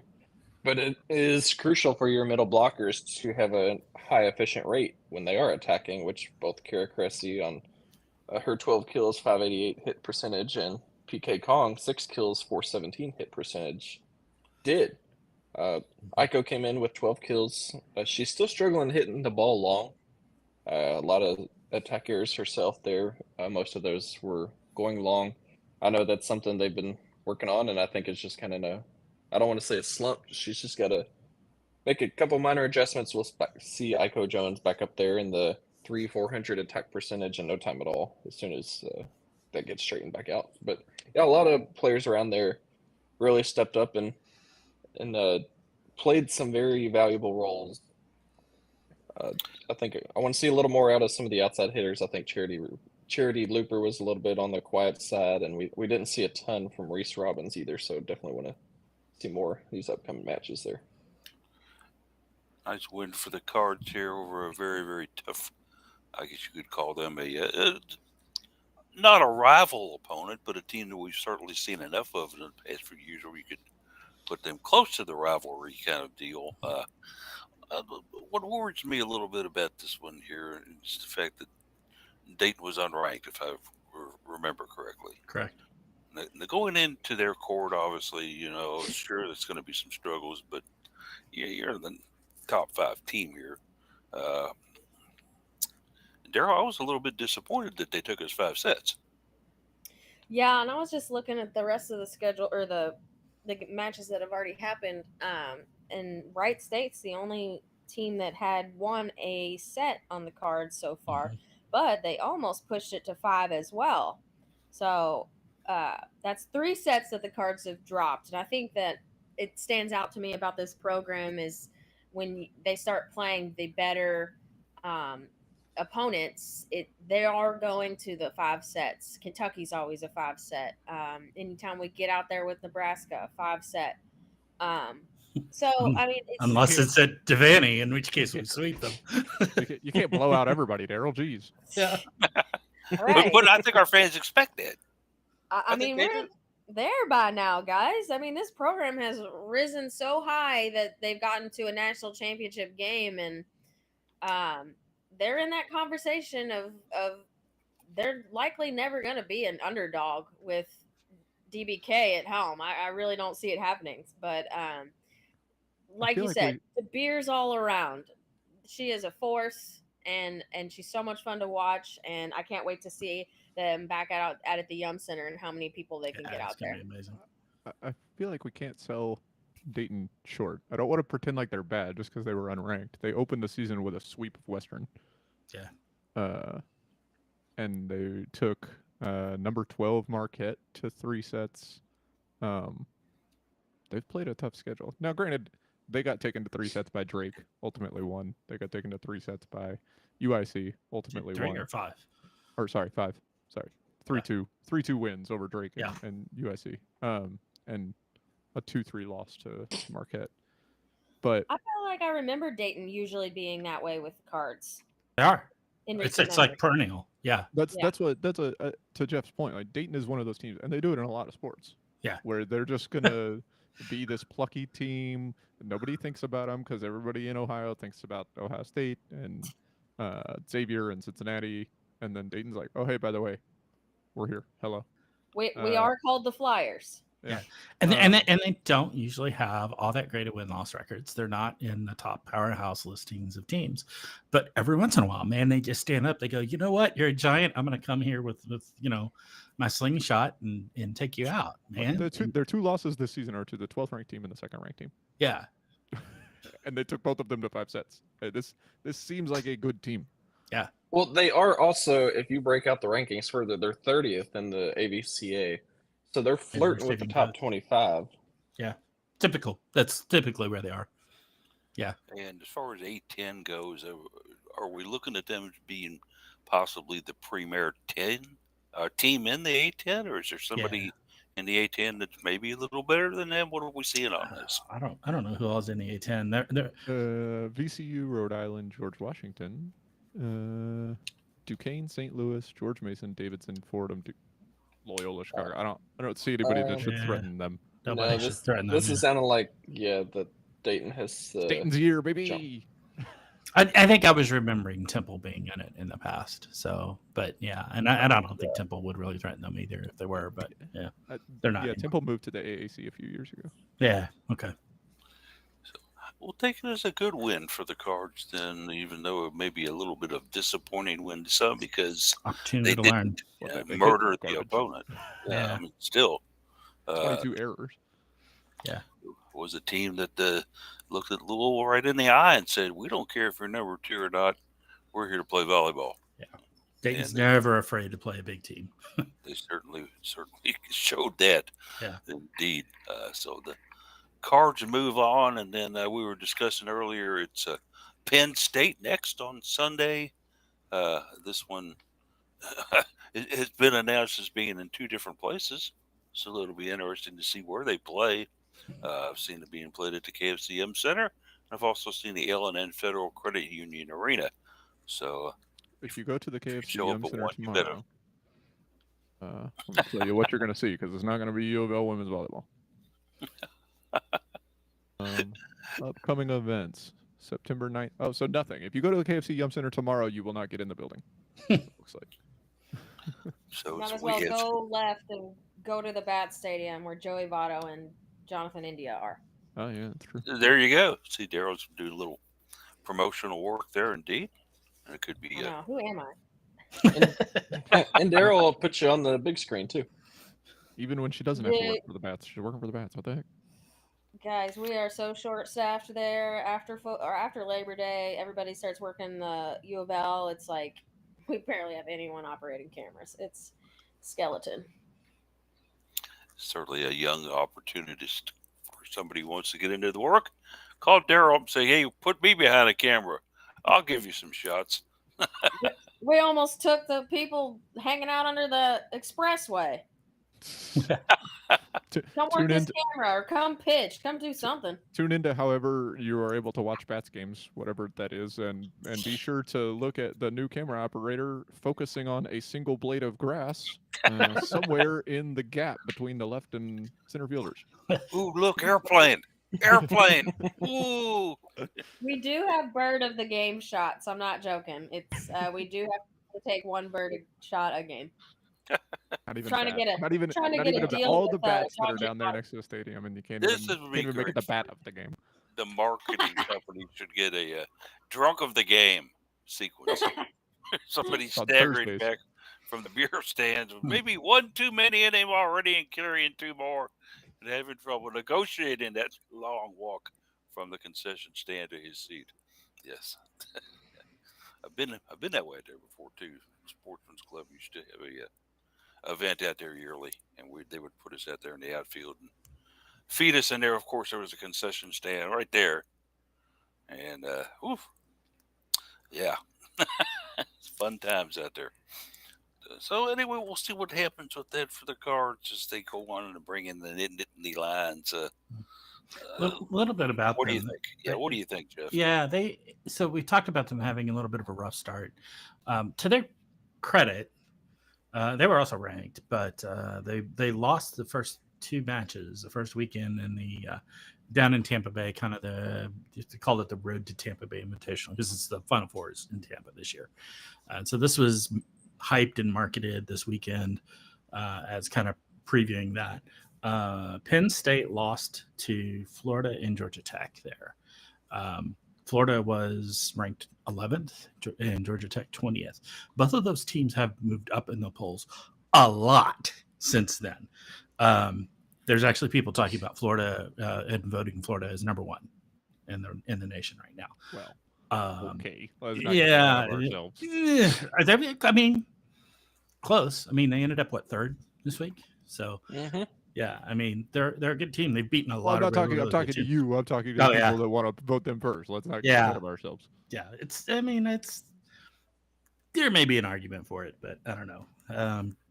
But it is crucial for your middle blockers to have a high efficient rate when they are attacking, which both Kara Cressy on her 12 kills, 588 hit percentage, and PK Kong, 6 kills, 417 hit percentage, did. Aiko came in with 12 kills. She's still struggling hitting the ball long. A lot of attack errors herself there. Most of those were going long. I know that's something they've been working on, and I think it's just kind of I don't want to say a slump. She's just got to make a couple minor adjustments. We'll see Aiko Jones back up there in the 400 attack percentage in no time at all, as soon as that gets straightened back out. But yeah, a lot of players around there really stepped up and played some very valuable roles. I think I want to see a little more out of some of the outside hitters. I think Charity Looper was a little bit on the quiet side, and we didn't see a ton from Reese Robbins either. So definitely want to see more these upcoming matches there. Nice win for the Cards here over a very, very tough, I guess you could call them not a rival opponent, but a team that we've certainly seen enough of in the past few years where you could put them close to the rivalry kind of deal. What worries me a little bit about this one here is the fact that Dayton was unranked, if I remember correctly. Correct. Now, going into their court, obviously, sure, there's going to be some struggles, but you're the top 5 team here. Daryl, I was a little bit disappointed that they took us 5 sets. Yeah, and I was just looking at the rest of the schedule, or the matches that have already happened. And Wright State's the only team that had won a set on the card so far, but they almost pushed it to 5 as well. So that's 3 sets that the Cards have dropped. And I think that it stands out to me about this program is when they start playing the better opponents, they are going to the 5 sets. Kentucky's always a 5 set. Anytime we get out there with Nebraska, a 5 set. So I mean, unless it's at Devaney, in which case we sweep them. You can't blow out everybody, Daryl. Jeez. Yeah. right. But I think our fans expect it. I mean, we're there by now, guys. I mean, this program has risen so high that they've gotten to a national championship game, and they're in that conversation of they're likely never going to be an underdog with DBK at home. I really don't see it happening, but like you said, the beer's all around. She is a force, and she's so much fun to watch, and I can't wait to see them back out at the Yum Center and how many people they can get out there. Be amazing. I feel like we can't sell Dayton short. I don't want to pretend like they're bad just because they were unranked. They opened the season with a sweep of Western. Yeah. And they took number 12 Marquette to 3 sets. They've played a tough schedule. Now, granted, they got taken to 3 sets by Drake, ultimately won. They got taken to 3 sets by UIC, ultimately 3 won. or 5? Or sorry, 5. Sorry. 3-2. 3-2 wins over Drake and UIC. And a 2-3 loss to Marquette. But I feel like I remember Dayton usually being that way with Cards. They are. In It's recent like memory. perennial. Yeah. that's to Jeff's point. Like Dayton is one of those teams, and they do it in a lot of sports. Yeah. Where they're just gonna be this plucky team. Nobody thinks about them because everybody in Ohio thinks about Ohio State and Xavier and Cincinnati, and then Dayton's like, oh hey, by the way, we're here. Hello. We are called the Flyers. Yeah. And they don't usually have all that great at win-loss records. They're not in the top powerhouse listings of teams. But every once in a while, man, they just stand up. They go, you know what? You're a giant. I'm going to come here with my slingshot and take you out, man. Their 2 losses this season are to the 12th ranked team and the 2nd ranked team. Yeah. And they took both of them to 5 sets. This seems like a good team. Yeah. Well, they are also, if you break out the rankings further, they're 30th in the AVCA. So they're flirting with the top 25. Yeah. Typical. That's typically where they are. Yeah. And as far as A10 goes, are we looking at them as being possibly the premier team in the A10, or is there somebody in the A10 that's maybe a little better than them? What are we seeing on this? I don't know who else in the A10. They're VCU, Rhode Island, George Washington, Duquesne, St. Louis, George Mason, Davidson, Fordham, Loyola, Chicago. I don't see anybody that should threaten them. Nobody should threaten them. This is sounding like the Dayton has Dayton's year, jump. baby. I think I was remembering Temple being in it in the past. So, but yeah, and I don't think Temple would really threaten them either if they were. But yeah, they're not. Yeah, anymore. Temple moved to the AAC a few years ago. Yeah. Okay. We'll take it as a good win for the Cards, then, even though it may be a little bit of disappointing win to some because Opportunity they to learn. didn't Well, they hit murder the garbage. opponent. Yeah. I mean, still, 22 errors. was a team that looked at Louisville right in the eye and said, "We don't care if you're number 2 or not. We're here to play volleyball." Dayton's And never afraid to play a big team. they certainly showed that. Yeah. Indeed. So the Cards move on, and then we were discussing earlier. It's Penn State next on Sunday. This one it has been announced as being in 2 different places, so it'll be interesting to see where they play. I've seen it being played at the KFCM Center. I've also seen the L&N Federal Credit Union Arena. So If you go to the show KFC up at Center one, you better. tomorrow, let me tell you what you're going to see because it's not going to be UofL women's volleyball. Upcoming events, September 9th. Oh, so nothing. If you go to the KFC Yum Center tomorrow, you will not get in the building. Looks like. So Might it's as well weekends. go left and go to the Bat Stadium where Joey Votto and Jonathan India are. Oh yeah, that's true. There you go. See, Daryl's doing a little promotional work there, indeed. And it could be I know. Who am I? And Daryl will put you on the big screen too. Even when she doesn't have to work Yeah. for the Bats, she's working for the Bats. What the heck? Guys, we are so short-staffed there. After Labor Day, everybody starts working the U of L. It's like we barely have anyone operating cameras. It's skeleton. certainly a young opportunist for somebody who wants to get into the work. Call Daryl up and say, "Hey, put me behind a camera. I'll give you some shots." We almost took the people hanging out under the expressway. Come work this camera or come pitch. Come do something. Tune into however you are able to watch Bats games, whatever that is, and be sure to look at the new camera operator focusing on a single blade of grass somewhere in the gap between the left and center fielders. Ooh, look, airplane. Airplane. Ooh. We do have bird of the game shots. I'm not joking. It's we do have to take one bird shot a game. Not even Trying to bat. get a- not even trying to not get a even deal all with, the bats that are Josh down there Potter. next to the stadium, and you can't This even, would can't be even make it great. the bat of the game. The marketing company should get a drunk of the game sequence. Somebody On staggering Thursdays. back from the beer stands, with maybe one too many in him already and carrying 2 more, and having trouble negotiating that long walk from the concession stand to his seat. Yes, I've been that way there before too. Sportsman's Club used to have a event out there yearly, and they would put us out there in the outfield and feed us in there. Of course, there was a concession stand right there, and oof, yeah, it's fun times out there. So anyway, we'll see what happens with that for the Cards as they go on and bring in the Nittany Lions. A little bit about What them. do you think? Yeah, what do you think, Jeff? Yeah, so we talked about them having a little bit of a rough start. To their credit, they were also ranked, but they lost the first 2 matches, the first weekend in the down in Tampa Bay, kind of they call it the Road to Tampa Bay Invitational because it's the Final Fours in Tampa this year. And so this was hyped and marketed this weekend as kind of previewing that. Penn State lost to Florida and Georgia Tech there. Florida was ranked 11th and Georgia Tech 20th. Both of those teams have moved up in the polls a lot since then. There's actually people talking about Florida and voting Florida as number 1 in the nation right now. Well, okay. Let's not yeah, get ahead of ourselves. I mean, close. I mean, they ended up 3rd this week. So yeah, I mean, they're a good team. They've beaten a lot. I'm of talking really to good you. I'm talking to the people that want to vote them first. Let's not get ahead of ourselves. Yeah, it's there may be an argument for it, but I don't know.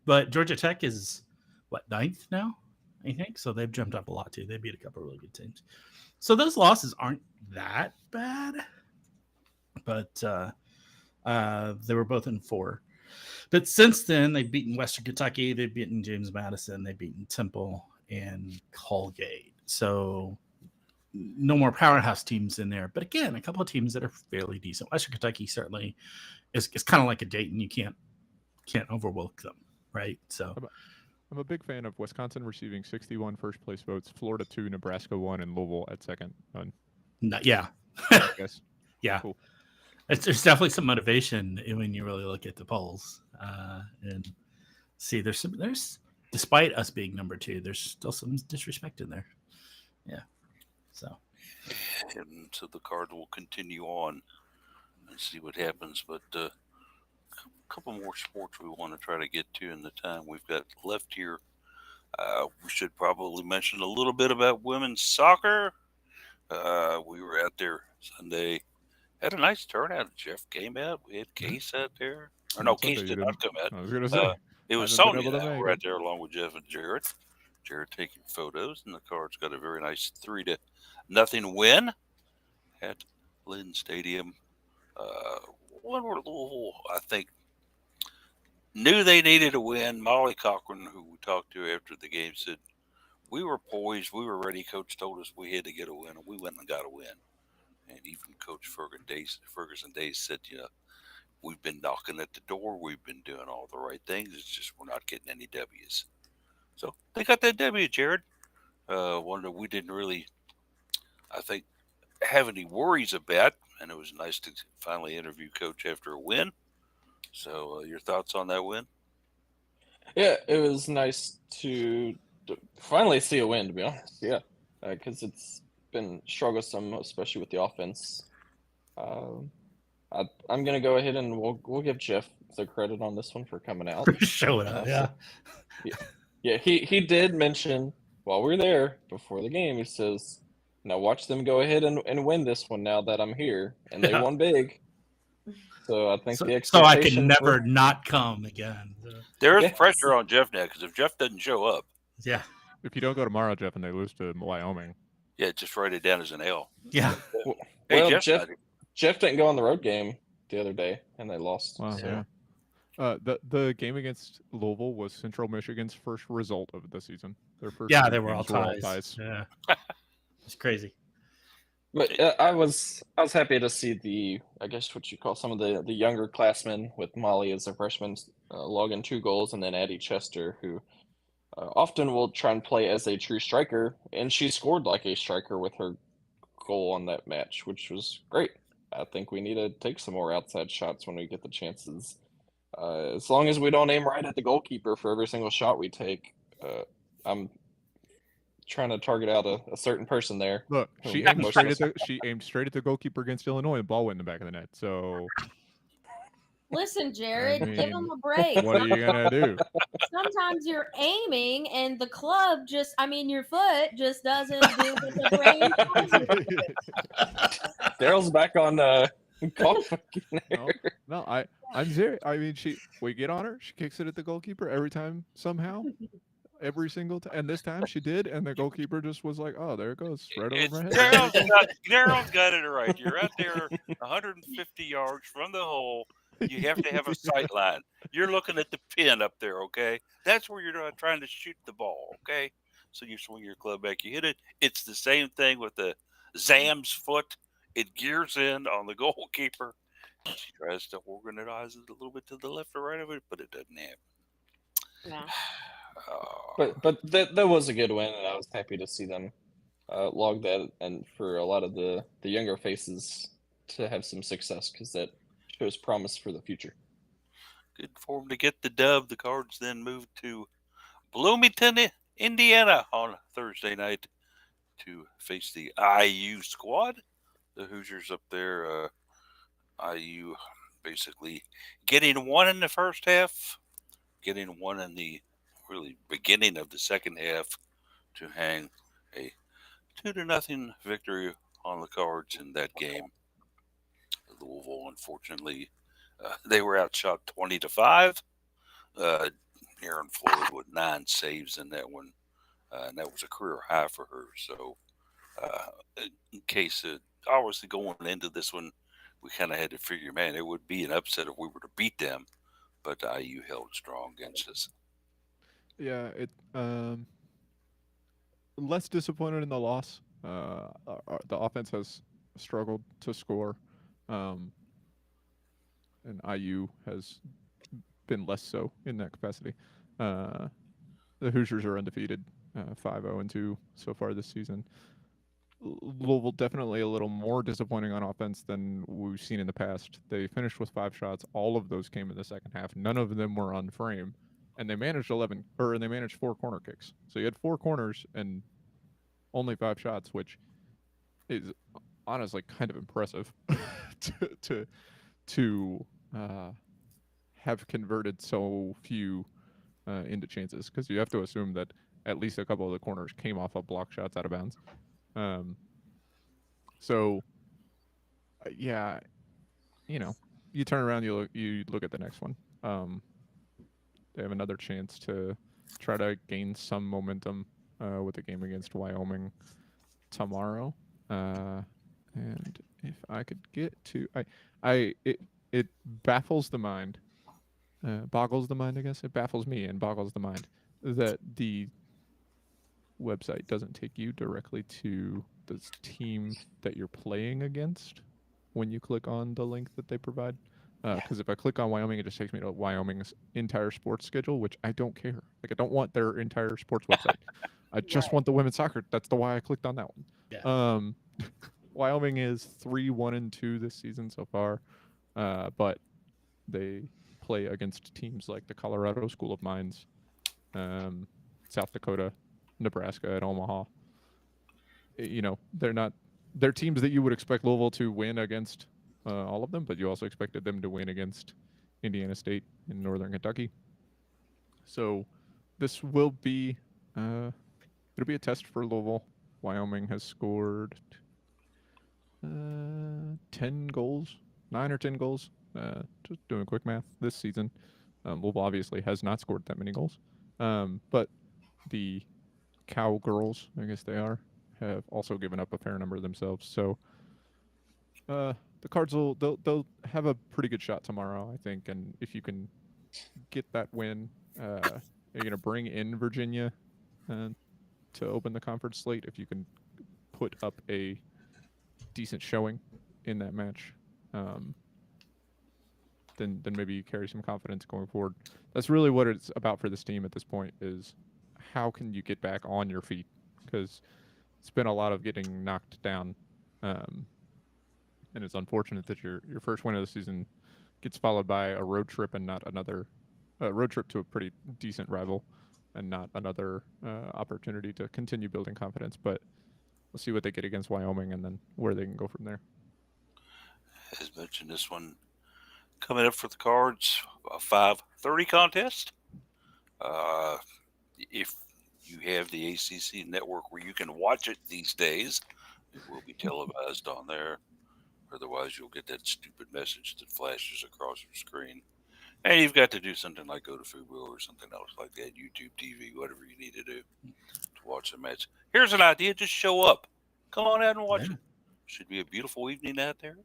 But Georgia Tech is 9th now, I think. So they've jumped up a lot too. They beat a couple of really good teams. So those losses aren't that bad, but they were both in 4. But since then, they've beaten Western Kentucky, they've beaten James Madison, they've beaten Temple and Colgate. So no more powerhouse teams in there. But again, a couple of teams that are fairly decent. Western Kentucky certainly is kind of like a Dayton. You can't overlook them, right? So I'm a big fan of Wisconsin receiving 61 first place votes, Florida 2, Nebraska 1, and Louisville at second. None. Yeah, Yes. yeah. Cool. There's definitely some motivation when you really look at the polls and see there's despite us being number 2, there's still some disrespect in there. Yeah. So. And so the Cardinal will continue on and see what happens. But a couple more sports we want to try to get to in the time we've got left here. We should probably mention a little bit about women's soccer. We were out there Sunday. Had a nice turnout. Jeff came out. We had Case out there. Or no, Case did not come out. I was going to say. It was haven't been Sonya able to that make were it. out there along with Jeff and Jared. Jared taking photos, and the Cards got a very nice 3-0 win at Lynn Stadium. One where Louisville, I think, knew they needed a win. Molly Cochran, who we talked to after the game, said, "We were poised, we were ready. Coach told us we had to get a win, and we went and got a win." And even Coach Ferguson Days said, "We've been knocking at the door. We've been doing all the right things. It's just we're not getting any W's." So they got that W, Jared. One that we didn't really, I think, have any worries about. And it was nice to finally interview Coach after a win. So your thoughts on that win? Yeah, it was nice to finally see a win, to be honest. Yeah, because it's been strugglesome, especially with the offense. I'm gonna go ahead and we'll give Jeff the credit on this one for coming out. Showing up, yeah. Yeah, he did mention while we were there before the game, he says, "Now watch them go ahead and win this one now that I'm here." And they won big. So I think the so I can expectations never were, not come again. There's Yes. pressure on Jeff now because if Jeff doesn't show up, Yeah, If you don't go tomorrow, Jeff, and they lose to Wyoming, yeah, just write it down as an L. yeah. Hey, well, Jeff's Jeff not here. Jeff didn't go on the road game the other day and they lost. wow, so. yeah. The game against Louisville was Central Michigan's first result of the season. Their first Yeah, three they were all games ties. Yeah, it's crazy. But I was happy to see the, I guess what you call some of the younger classmen with Molly as a freshman log in 2 goals, and then Addie Chester, who often will try and play as a true striker, and she scored like a striker with her goal on that match, which was great. I think we need to take some more outside shots when we get the chances. As long as we don't aim right at the goalkeeper for every single shot we take, I'm trying to target out a certain person there. Look, who she aimed most straight of at us- she aimed straight at the goalkeeper against Illinois, and the ball went in the back of the net. So Listen, Jared, give mean, him a break. what are you gonna do? Sometimes you're aiming and the club your foot just doesn't do what the brain tells you to do. Daryl's back on golf. No, I'm serious. I mean, we get on her. She kicks it at the goalkeeper every time somehow, every single time. And this time she did, and the goalkeeper just was like, "Oh, there it goes, right over my head." Daryl's got it right. You're out there 150 yards from the hole. You have to have a sight line. You're looking at the pin up there, okay? That's where you're trying to shoot the ball, okay? So you swing your club back, you hit it. It's the same thing with the Zam's foot. It gears in on the goalkeeper. She tries to organize it a little bit to the left or right of it, but it doesn't happen. Yeah. But that was a good win, and I was happy to see them log that, and for a lot of the younger faces to have some success, because that shows promise for the future. Good for them to get the dub. The Cards then moved to Bloomington, Indiana on Thursday night to face the IU squad. The Hoosiers up there, IU basically getting one in the first half, getting one in the really beginning of the second half to hang a 2-0 victory on the Cards in that game. Louisville, unfortunately, they were outshot 20-5. Aaron Floyd with 9 saves in that one, and that was a career high for her. So, in case obviously going into this one, we kind of had to figure, man, it would be an upset if we were to beat them, but IU held strong against us. Yeah, less disappointed in the loss. The offense has struggled to score, um, and IU has been less so in that capacity. Uh, the Hoosiers are undefeated, 5-0-2 so far this season. Louisville definitely a little more disappointing on offense than we've seen in the past. They finished with 5 shots. All of those came in the second half. None of them were on frame, and they managed 4 corner kicks. So you had 4 corners and only 5 shots, which is honestly kind of impressive to to have converted so few into chances, because you have to assume that at least a couple of the corners came off of block shots out of bounds. So yeah, you turn around, you look at the next one. They have another chance to try to gain some momentum with the game against Wyoming tomorrow. And if I could get to, it baffles the mind, boggles the mind, I guess. It baffles me and boggles the mind that the website doesn't take you directly to the team that you're playing against when you click on the link that they provide. Because if I click on Wyoming, it just takes me to Wyoming's entire sports schedule, which I don't care. Like, I don't want their entire sports website. I just want the women's soccer. That's the why I clicked on that one. Yeah. Wyoming is 3-1-2 this season so far, but they play against teams like the Colorado School of Mines, South Dakota, Nebraska, and Omaha. They're teams that you would expect Louisville to win against, all of them, but you also expected them to win against Indiana State in Northern Kentucky. So this will be it'll be a test for Louisville. Wyoming has scored 10 goals, 9 or 10 goals. Just doing quick math this season. Louisville obviously has not scored that many goals, but the Cowgirls, I guess they are, have also given up a fair number themselves. So the Cards they'll have a pretty good shot tomorrow, I think. And if you can get that win, you're gonna bring in Virginia to open the conference slate. If you can put up a decent showing in that match, then maybe you carry some confidence going forward. That's really what it's about for this team at this point, is how can you get back on your feet? Because it's been a lot of getting knocked down, and it's unfortunate that your first win of the season gets followed by a road trip and not another road trip to a pretty decent rival, and not another opportunity to continue building confidence. But we'll see what they get against Wyoming, and then where they can go from there. As mentioned, this one coming up for the Cards, a 5:30 contest. If you have the ACC network where you can watch it these days, it will be televised on there. Otherwise, you'll get that stupid message that flashes across your screen. And you've got to do something like go to Fubo or something else like that, YouTube TV, whatever you need to do to watch the match. Here's an idea: just show up. Come on out and watch it. Should be a beautiful evening out there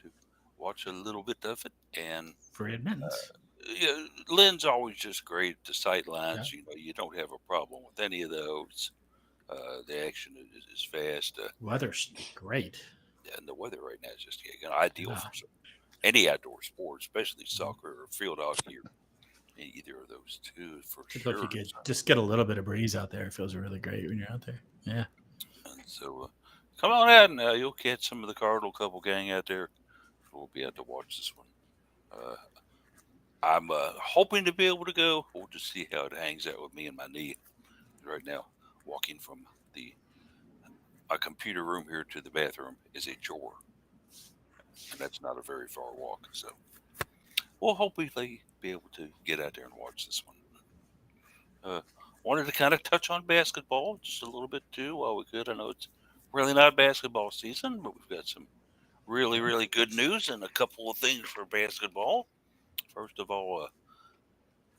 to watch a little bit of it. And Free admittance. Lynn's always just great at the sight lines. You don't have a problem with any of those. The action is fast. Weather's great. And the weather right now is just ideal for any outdoor sport, especially soccer or field hockey or either of those two, for sure. If you could just get a little bit of breeze out there, it feels really great when you're out there. Yeah. And so come on out and you'll catch some of the Cardinal couple gang out there. We'll be able to watch this one. I'm hoping to be able to go. We'll just see how it hangs out with me and my knee. Right now, walking from a computer room here to the bathroom is a chore. And that's not a very far walk. So we'll hopefully be able to get out there and watch this one. Wanted to kind of touch on basketball just a little bit too while we could. I know it's really not basketball season, but we've got some really, really good news and a couple of things for basketball. First of all,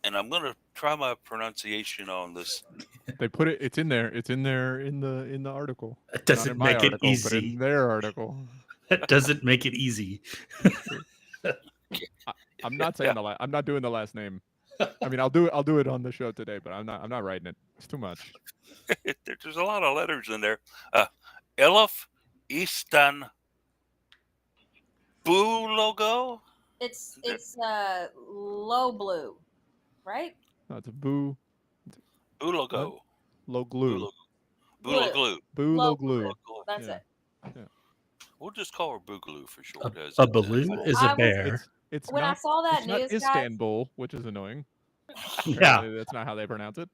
and I'm going to try my pronunciation on this. They put it. It's in there. It's in there in the article. It doesn't make it easy. But in their article. It doesn't make it easy. I'm not saying I'm not doing the last name. I mean, I'll do it on the show today, but I'm not writing it. It's too much. There's a lot of letters in there. Elif Istan Boo logo. It's low blue, right? No, it's a boo. Boo logo. Low Boo glue. logo. Boo Blue. glue. Boo Low low glue. Low glue. That's Yeah. it. We'll just call her Boogaloo for short. As A it, baloo is I a was- bear. It's When I not. saw that It's not news, guys, Istanbul, which is annoying. Yeah. Apparently, that's not how they pronounce it.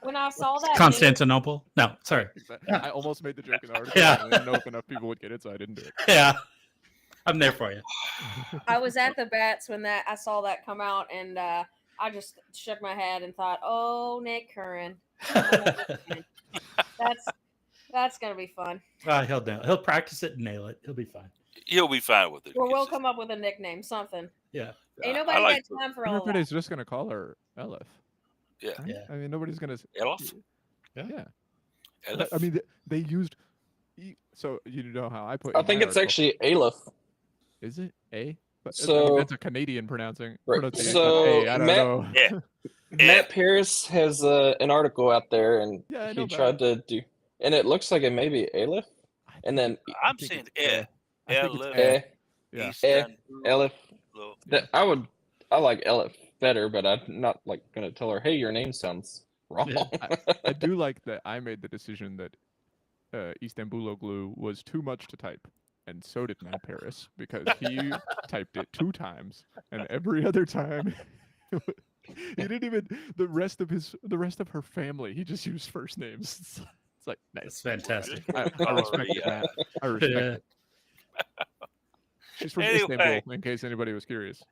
when I saw that news, Constantinople. No, sorry. I almost made the joke in the article. Yeah. And I didn't know if enough people would get it, so I didn't do it. Yeah. I'm there for you. I was at the bats when I saw that come out, and I just shook my head and thought, "Oh, Nick Curran, that's gonna be fun." He'll nail it. He'll practice it and nail it. He'll be fine. You'll be fine with it. Or we'll It's- come up with a nickname, something. Yeah. Ain't I nobody like got time for all that. Everybody's just gonna call her Elif. Yeah. Right? Yeah. I mean, nobody's gonna. Elif. Yeah. Elif. I mean, they used. So you know how I put. I in think my it's article- actually Aleph. Is it A? But, I mean, So- that's a Canadian pronunciation. Right, Pronunciation so of A. I don't Matt- know. Yeah. Matt Pierce has an article out there, and Yeah, I he know tried to do, and it looks like it may be Aleph, and then I'm think saying it's eh. I think it's Elif. A. eh, Yeah. Istanbul. Aleph. Lo- That I like Aleph better, but I'm not like gonna tell her, hey, your name sounds wrong. Yeah, I do like that I made the decision that Istanbuloglu was too much to type, and so did Matt Paris because he typed it 2 times, and every other time he didn't even the rest of her family. He just used first names. It's like That's nice. fantastic. I Call respect her, it, yeah. Matt. I respect Yeah. it. She's from Anyway. Istanbul, in case anybody was curious.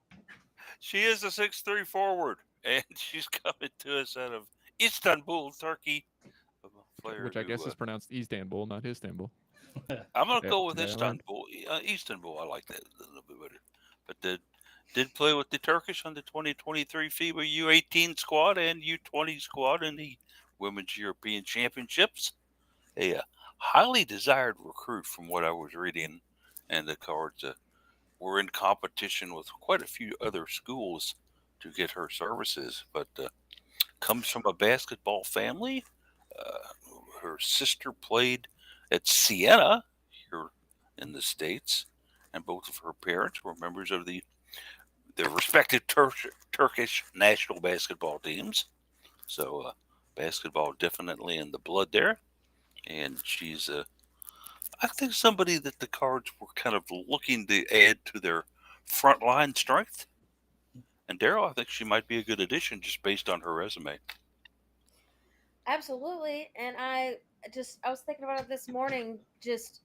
She is a 6'3" forward, and she's coming to us out of Istanbul, Turkey. A player Which I who, guess is pronounced Istanbul, not Istanbul. I'm gonna Yeah, go with yeah, I learned. Istanbul. Istanbul, I like that a little bit better. But did play with the Turkish on the 2023 FIBA U18 squad and U20 squad in the Women's European Championships. A highly desired recruit, from what I was reading, and the Cards were in competition with quite a few other schools to get her services. But comes from a basketball family. Her sister played at Siena here in the States, and both of her parents were members of their respective Turkish national basketball teams. So basketball definitely in the blood there. And she's, I think, somebody that the Cards were kind of looking to add to their frontline strength. And Daryl, I think she might be a good addition just based on her resume. Absolutely. And I was thinking about it this morning, just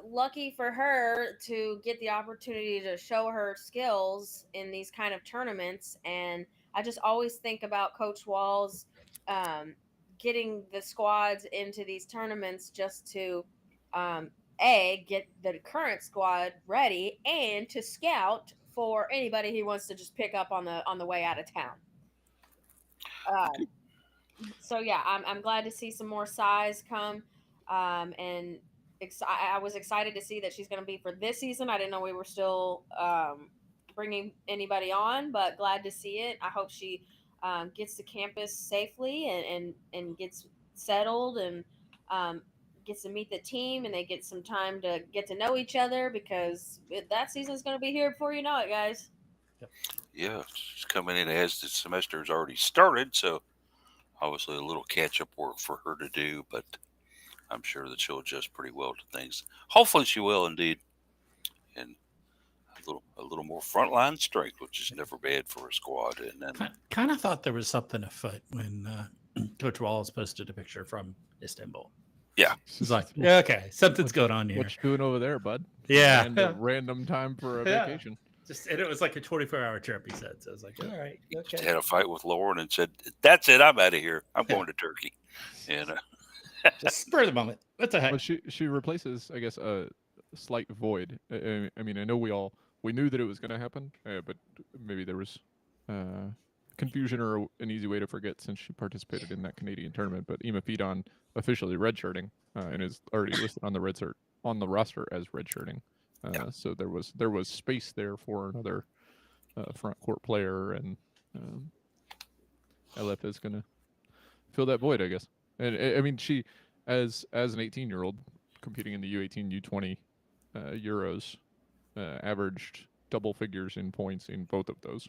lucky for her to get the opportunity to show her skills in these kind of tournaments. And I just always think about Coach Wall's getting the squads into these tournaments just to get the current squad ready and to scout for anybody he wants to just pick up on the way out of town. So yeah, I'm glad to see some more size come, and I was excited to see that she's going to be for this season. I didn't know we were still bringing anybody on, but glad to see it. I hope she gets to campus safely and gets settled and gets to meet the team and they get some time to get to know each other because that season's going to be here before you know it, guys. Yeah, she's coming in as the semester has already started, so obviously a little catch-up work for her to do, but I'm sure that she'll adjust pretty well to things. Hopefully she will indeed. And a little more frontline strength, which is never bad for a squad. And then Kind of thought there was something afoot when Coach Wallace posted a picture from Istanbul. Yeah. He's like, yeah, okay, something's going on here. What you doing over there, bud? Yeah. Random time for a Yeah. vacation. And it was like a 24-hour trip, he said. So I was like, all right, just okay. had a fight with Lauren and said, "That's it, I'm out of here. I'm going to Turkey." And Just spur of the moment. What the heck? Well, she replaces, I guess, a slight void. I mean, I know we knew that it was going to happen, but maybe there was confusion or an easy way to forget since she participated in that Canadian tournament. But Ema Fidon officially redshirting and is already listed on the roster as redshirting. So there was space there for another front court player, and LF is going to fill that void, I guess. And I mean, as an 18-year-old competing in the U18, U20 Euros, averaged double figures in points in both of those,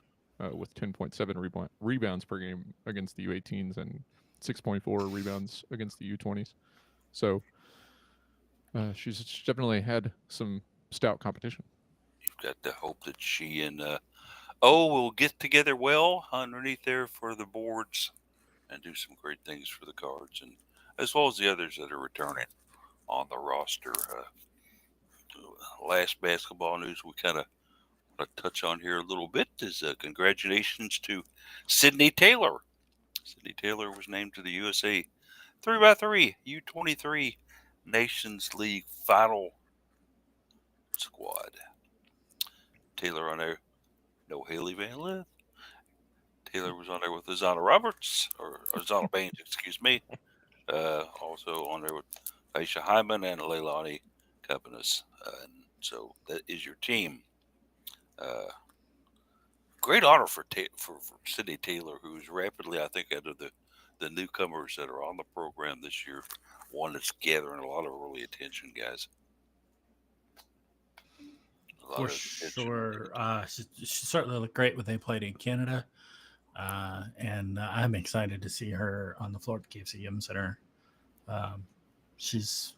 with 10.7 rebounds per game against the U18s and 6.4 rebounds against the U20s. So she's definitely had some stout competition. You've got to hope that she and will get together well underneath there for the boards and do some great things for the Cards, and as well as the others that are returning on the roster. Last basketball news we kind of want to touch on here a little bit is congratulations to Sydney Taylor. Sydney Taylor was named to the USA 3x3 U23 Nations League final squad. Taylor on there, no Haley Van Lith. Taylor was on there with Azana Roberts, or Azana Baines, excuse me. Also on there with Aisha Hyman and Leilani Cabanas. So that is your team. Great honor for Sydney Taylor, who's rapidly, I think, out of the newcomers that are on the program this year, one that's gathering a lot of early attention, guys. For sure. She certainly looked great when they played in Canada. And I'm excited to see her on the floor at the KFC Yum Center. She's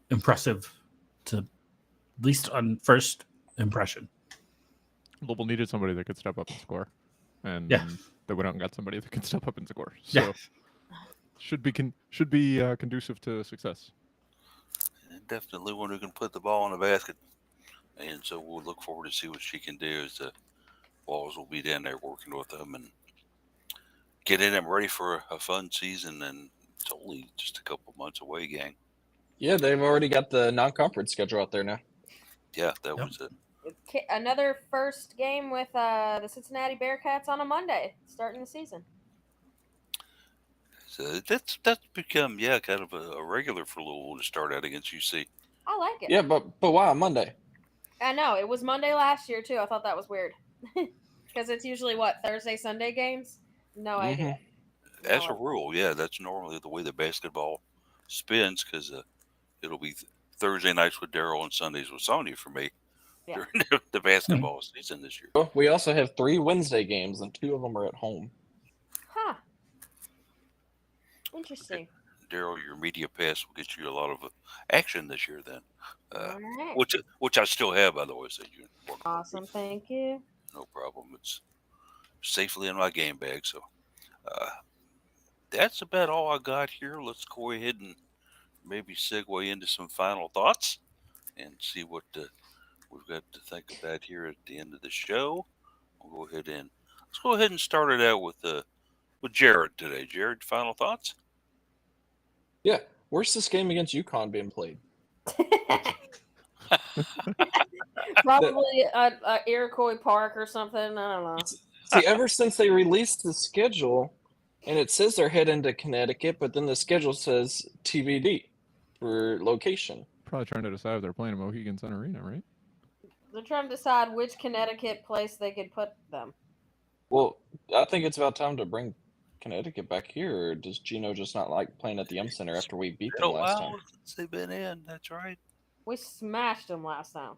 impressive, to at least on first impression. Louisville needed somebody that could step up and score, and they went out and got somebody that can step up and score. So should be conducive to success. And definitely one who can put the ball in the basket. And so we'll look forward to see what she can do as the Walls will be down there working with them and getting them ready for a fun season. And it's only just a couple months away, gang. Yeah, they've already got the non-conference schedule out there now. Yeah, that was it. Another first game with the Cincinnati Bearcats on a Monday, starting the season. So that's become kind of a regular for Louisville to start out against UC. I like it. Yeah, but why on Monday? I know it was Monday last year too. I thought that was weird because it's usually Thursday, Sunday games. No idea. As a rule, that's normally the way the basketball spins because it'll be Thursday nights with Daryl and Sundays with Sonya for me during the basketball season this year. Well, we also have 3 Wednesday games, and 2 of them are at home. Huh. Interesting. Daryl, your media pass will get you a lot of action this year then. All right. Which I still have, by the way. So you awesome, thank you. No problem. It's safely in my game bag. So that's about all I got here. Let's go ahead and maybe segue into some final thoughts and see what we've got to think about here at the end of the show. Let's go ahead and start it out with Jared today. Jared, final thoughts? Yeah. Where's this game against UConn being played? Probably Iroquois Park or something. I don't know. See, ever since they released the schedule, and it says they're heading to Connecticut, but then the schedule says TBD for location. Probably trying to decide if they're playing at Mohegan Sun Arena, right? They're trying to decide which Connecticut place they could put them. Well, I think it's about time to bring Connecticut back here. Or does Gino just not like playing at the Yum Center after we beat them last time? Since they've been in, that's right. We smashed them last time.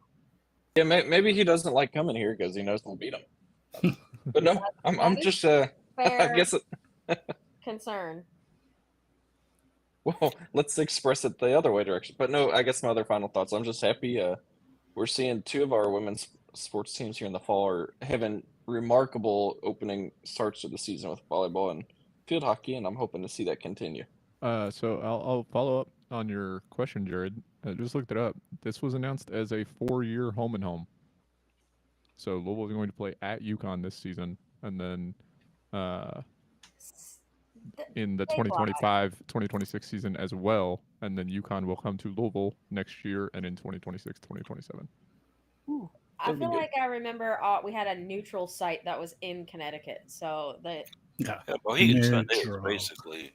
Yeah, maybe he doesn't like coming here because he knows we'll beat him. But no, I'm just fair I guess concern. Well, let's express it the other way direction. But no, I guess my other final thoughts. I'm just happy we're seeing 2 of our women's sports teams here in the fall are having remarkable opening starts to the season with volleyball and field hockey, and I'm hoping to see that continue. So I'll follow up on your question, Jared. I just looked it up. This was announced as a 4-year home and home. So Louisville is going to play at UConn this season, and then in the 2025-2026 season as well, and then UConn will come to Louisville next year and in 2026-2027. I feel like I remember we had a neutral site that was in Connecticut, so that Mohegan Sun is basically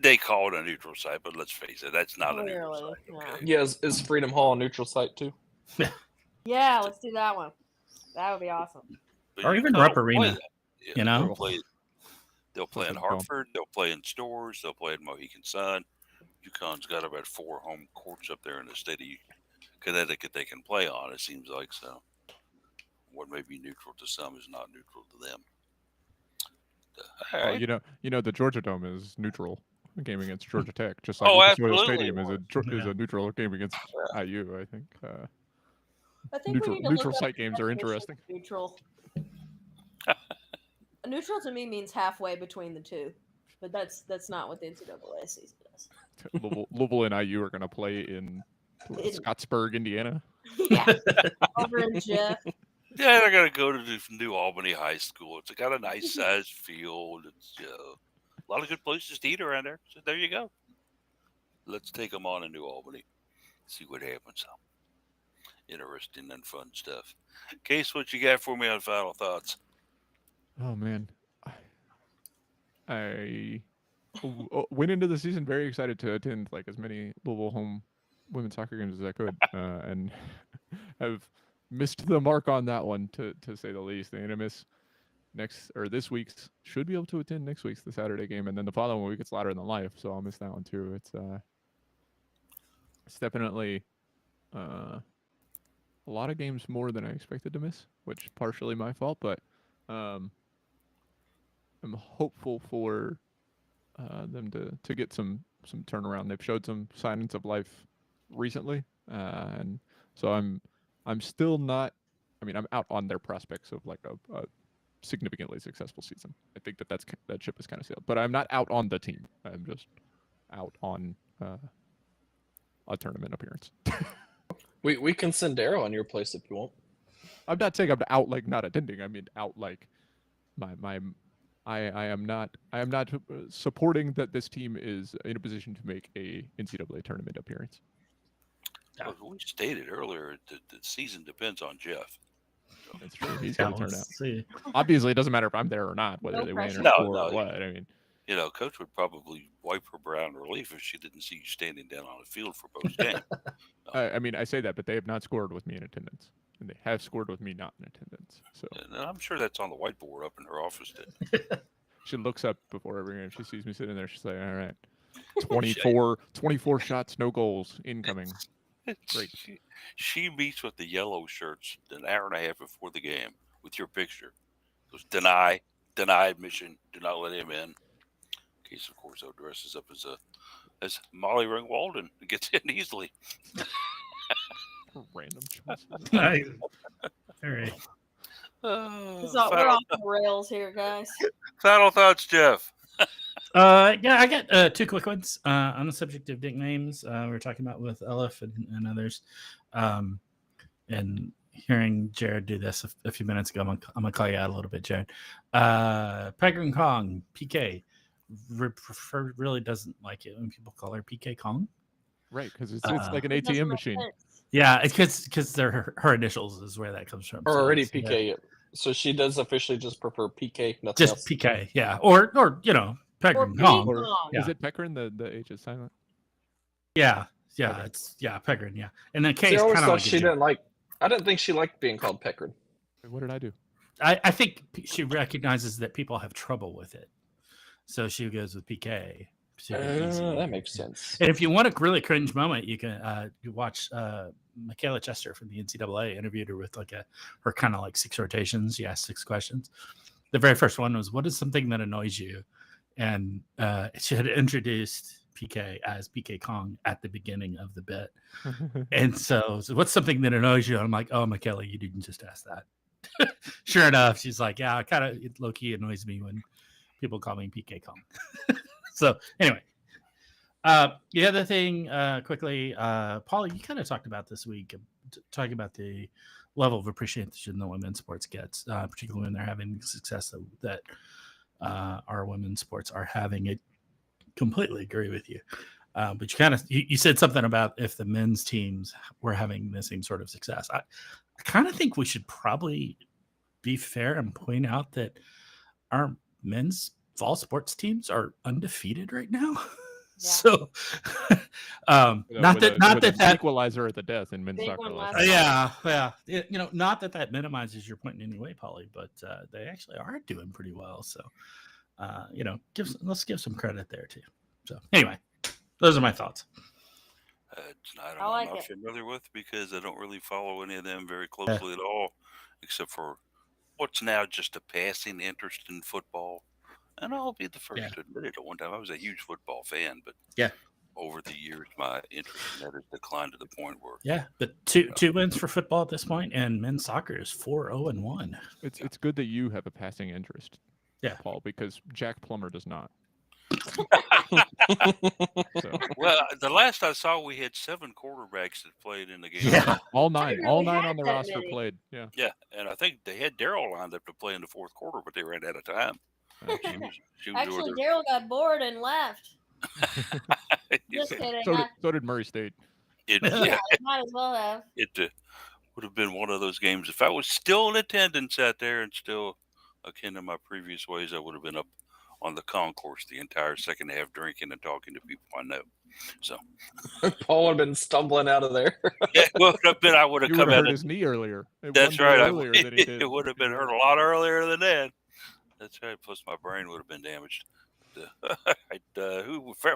they call it a neutral site, but let's face it, that's not a neutral site. Okay? Yeah, is Freedom Hall a neutral site too? Yeah, let's do that one. That would be awesome. Or even Rupp Arena. They'll play in Something dumb. Hartford. They'll play in Stores. They'll play in Mohegan Sun. UConn's got about 4 home courts up there in the state of Connecticut they can play on. It seems like so. What may be neutral to some is not neutral to them. All Well, right. you know, the Georgia Dome is neutral game against Georgia Tech, just like Oh, Lucas Oil absolutely. Stadium is a neutral game against IU. I think I think we need to neutral look up site the games are definition of interesting. Neutral. Neutral to me means halfway between the two, but that's not what the NCAA season does. Louisville and IU are going to play in Scottsburg, Indiana. Yeah, over in Jeff. Yeah, they're gonna go to the New Albany High School. It's got a nice sized field. It's a lot of good places to eat around there. So there you go. Let's take them on in New Albany. See what happens. Interesting and fun stuff. Case, what you got for me on final thoughts? Oh man, I went into the season very excited to attend like as many Louisville home women's soccer games as I could, and have missed the mark on that one to say the least. They're gonna miss this week's. Should be able to attend next week's the Saturday game, and then the following week it's Louder Than Life, so I'll miss that one too. It's definitely a lot of games more than I expected to miss, which partially my fault, but I'm hopeful for them to get some turnaround. They've showed some signs of life recently, and so I'm still not. I mean, I'm out on their prospects of like a significantly successful season. I think that ship is kind of sailed, but I'm not out on the team. I'm just out on a tournament appearance. We can send Daryl on your place if you want. I'm not saying I'm out like not attending. I mean out like I am not supporting that this team is in a position to make a NCAA tournament appearance. Well, we stated earlier that the season depends on Jeff. That's true. He's got to turn out. See. Obviously, it doesn't matter if I'm there or not, whether No they win pressure. or No, score no. or what. I mean, You know, Coach would probably wipe her brow in relief if she didn't see you standing down on the field for both games. I mean, I say that, but they have not scored with me in attendance, and they have scored with me not in attendance. So And I'm sure that's on the whiteboard up in her office. Then. she looks up before every game. She sees me sitting there. She's like, "All right, 24 shots, no goals incoming." Great. She meets with the yellow shirts an hour and a half before the game with your picture. Goes, deny admission, do not let him in. Case, of course, though, dresses up as Molly Ringwald and gets in easily. Random choices. Nice. All right. We're off the rails here, guys. Final thoughts, Jeff. Yeah, I got 2 quick ones on the subject of nicknames. We were talking about with Elif and others, and hearing Jared do this a few minutes ago. I'm gonna call you out a little bit, Jared. Peregrine Kong, PK, really doesn't like it when people call her PK Kong. Right, because it's like an ATM machine. Yeah, it's because they're her initials is where that comes from. Or so already it's, PK. yeah. So she does officially just prefer PK, nothing Just else. PK, yeah, or Peregrine Or Kong. Ping Pong. Yeah. Is it Peckrin? The H is silent. Yeah, Okay. it's Peregrine, yeah, and then K See, I is always kind of thought like she didn't like. I didn't think she liked being called Peckard. What did I do? I think she recognizes that people have trouble with it, so she goes with PK. That makes sense. And if you want a really cringe moment, you can you watch Michaela Chester from the NCAA interviewed her with her kind of like 6 rotations. She asked 6 questions. The very first one was, "What is something that annoys you?" And she had introduced PK as PK Kong at the beginning of the bit. And so what's something that annoys you? And I'm like, "Oh, Michaela, you didn't just ask that." Sure enough, she's like, "Yeah, it kind of low key annoys me when people call me PK Kong." So anyway, the other thing quickly, Paul, you kind of talked about this week, talking about the level of appreciation that women's sports gets, particularly when they're having success that our women's sports are having. I completely agree with you. But you said something about if the men's teams were having the same sort of success. I kind of think we should probably be fair and point out that our men's fall sports teams are undefeated right now. Yeah. So, not that equalizer at the death in men's Big soccer. one last last night. yeah. Not that minimizes your point in any way, Polly, but they actually are doing pretty well. So, let's give some credit there too. So anyway, those are my thoughts. It's not I I'm like not it. familiar with because I don't really follow any of them very closely at all, except for what's now just a passing interest in football. And I'll be the first to admit it. At one time, I was a huge football fan, but Yeah. over the years, my interest in that has declined to the point where Yeah, but two wins for football at this point, and men's soccer is 4-0-1. It's good that you have a passing interest, Yeah. Paul, because Jack Plummer does not. So well, the last I saw, we had 7 quarterbacks that played in the game. Yeah. all I nine didn't really have on the that roster many. played. Yeah. Yeah, and I think they had Daryl lined up to play in the fourth quarter, but they ran out of time. She was Actually, over Daryl got bored and left. there. Just kidding. So did Murray State. Yeah, He might as well have. it would have been one of those games. If I was still in attendance out there and still akin to my previous ways, I would have been up on the concourse the entire second half, drinking and talking to people I know. So Paul would have been stumbling out of there. yeah, it would have been. I would have You come would have out. hurt his knee earlier. That's one day right. Earlier than he did. It would have been You're hurt right. a lot earlier than that. That's right. Plus, my brain would have been damaged.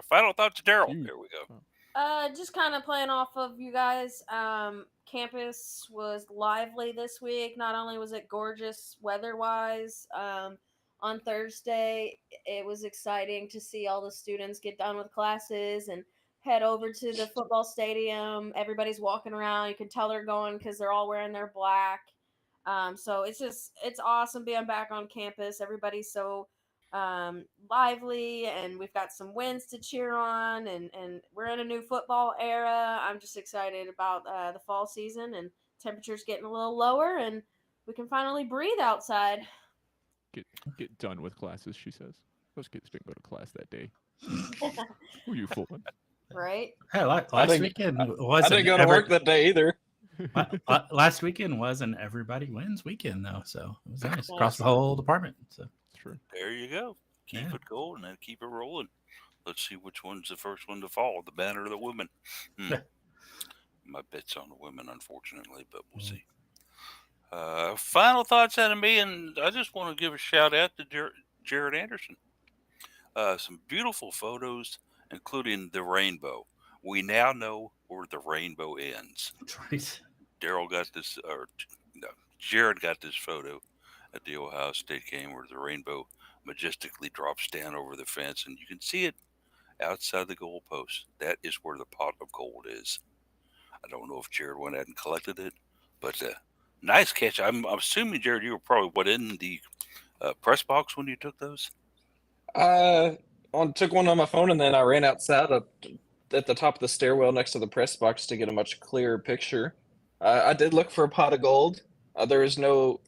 Final thoughts, Daryl. Huge. There we go. Just kind of playing off of you guys. Campus was lively this week. Not only was it gorgeous weather-wise, on Thursday it was exciting to see all the students get done with classes and head over to the football stadium. Everybody's walking around. You can tell they're going because they're all wearing their black. So it's awesome being back on campus. Everybody's so lively, and we've got some wins to cheer on, and we're in a new football era. I'm just excited about the fall season, and temperatures getting a little lower, and we can finally breathe outside. Get done with classes, she says. Those kids didn't go to class that day. Who are you fooling? Right? Hey, last didn't- weekend I wasn't didn't go to work that day either. last weekend wasn't everybody wins weekend though, so it was nice across Nice. the whole department. So It's true. There you go. Keep Yeah. it going and keep it rolling. Let's see which one's the first one to fall, the man or the woman. Yeah. My bet's on the women, unfortunately, but we'll Mm. see. Final thoughts out of me, and I just want to give a shout out to Jared Anderson. Some beautiful photos, including the rainbow. We now know where the rainbow ends. right. Daryl got this, or no, Jared got this photo at the Ohio State game where the rainbow majestically drops down over the fence, and you can see it outside the goalpost. That is where the pot of gold is. I don't know if Jared went out and collected it, but nice catch. I'm assuming, Jared, you were probably in the press box when you took those. Took one on my phone, and then I ran outside up at the top of the stairwell next to the press box to get a much clearer picture. I did look for a pot of gold. There is no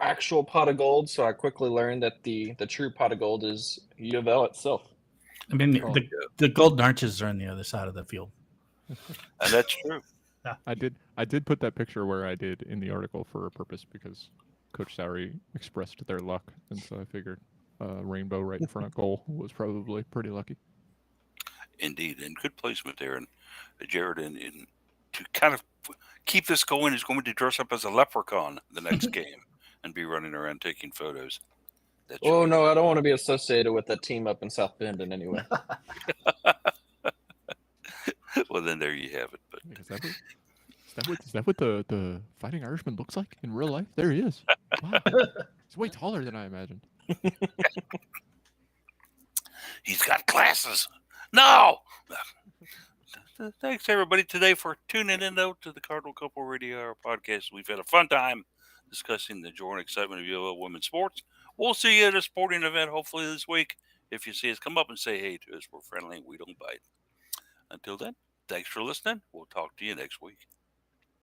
actual pot of gold, so I quickly learned that the true pot of gold is UofL itself. I mean, Oh, the golden arches are on the other side of the field. And that's true. I did put that picture where I did in the article for a purpose because Coach Sowry expressed their luck, and so I figured rainbow right in front of goal was probably pretty lucky. Indeed, and good placement there. And Jared, and to kind of keep this going, is going to dress up as a leprechaun the next game and be running around taking photos. Oh no, I don't want to be associated with that team up in South Bend in any way. Well, then there you have it. But Is that what the Fighting Irishman looks like in real life? There he is. Wow, he's way taller than I imagined. he's got glasses. No. Thanks everybody today for tuning in though to the Cardinal Couple Radio Hour podcast. We've had a fun time discussing the joy and excitement of UofL women's sports. We'll see you at a sporting event hopefully this week. If you see us, come up and say hey to us. We're friendly and we don't bite. Until then, thanks for listening. We'll talk to you next week.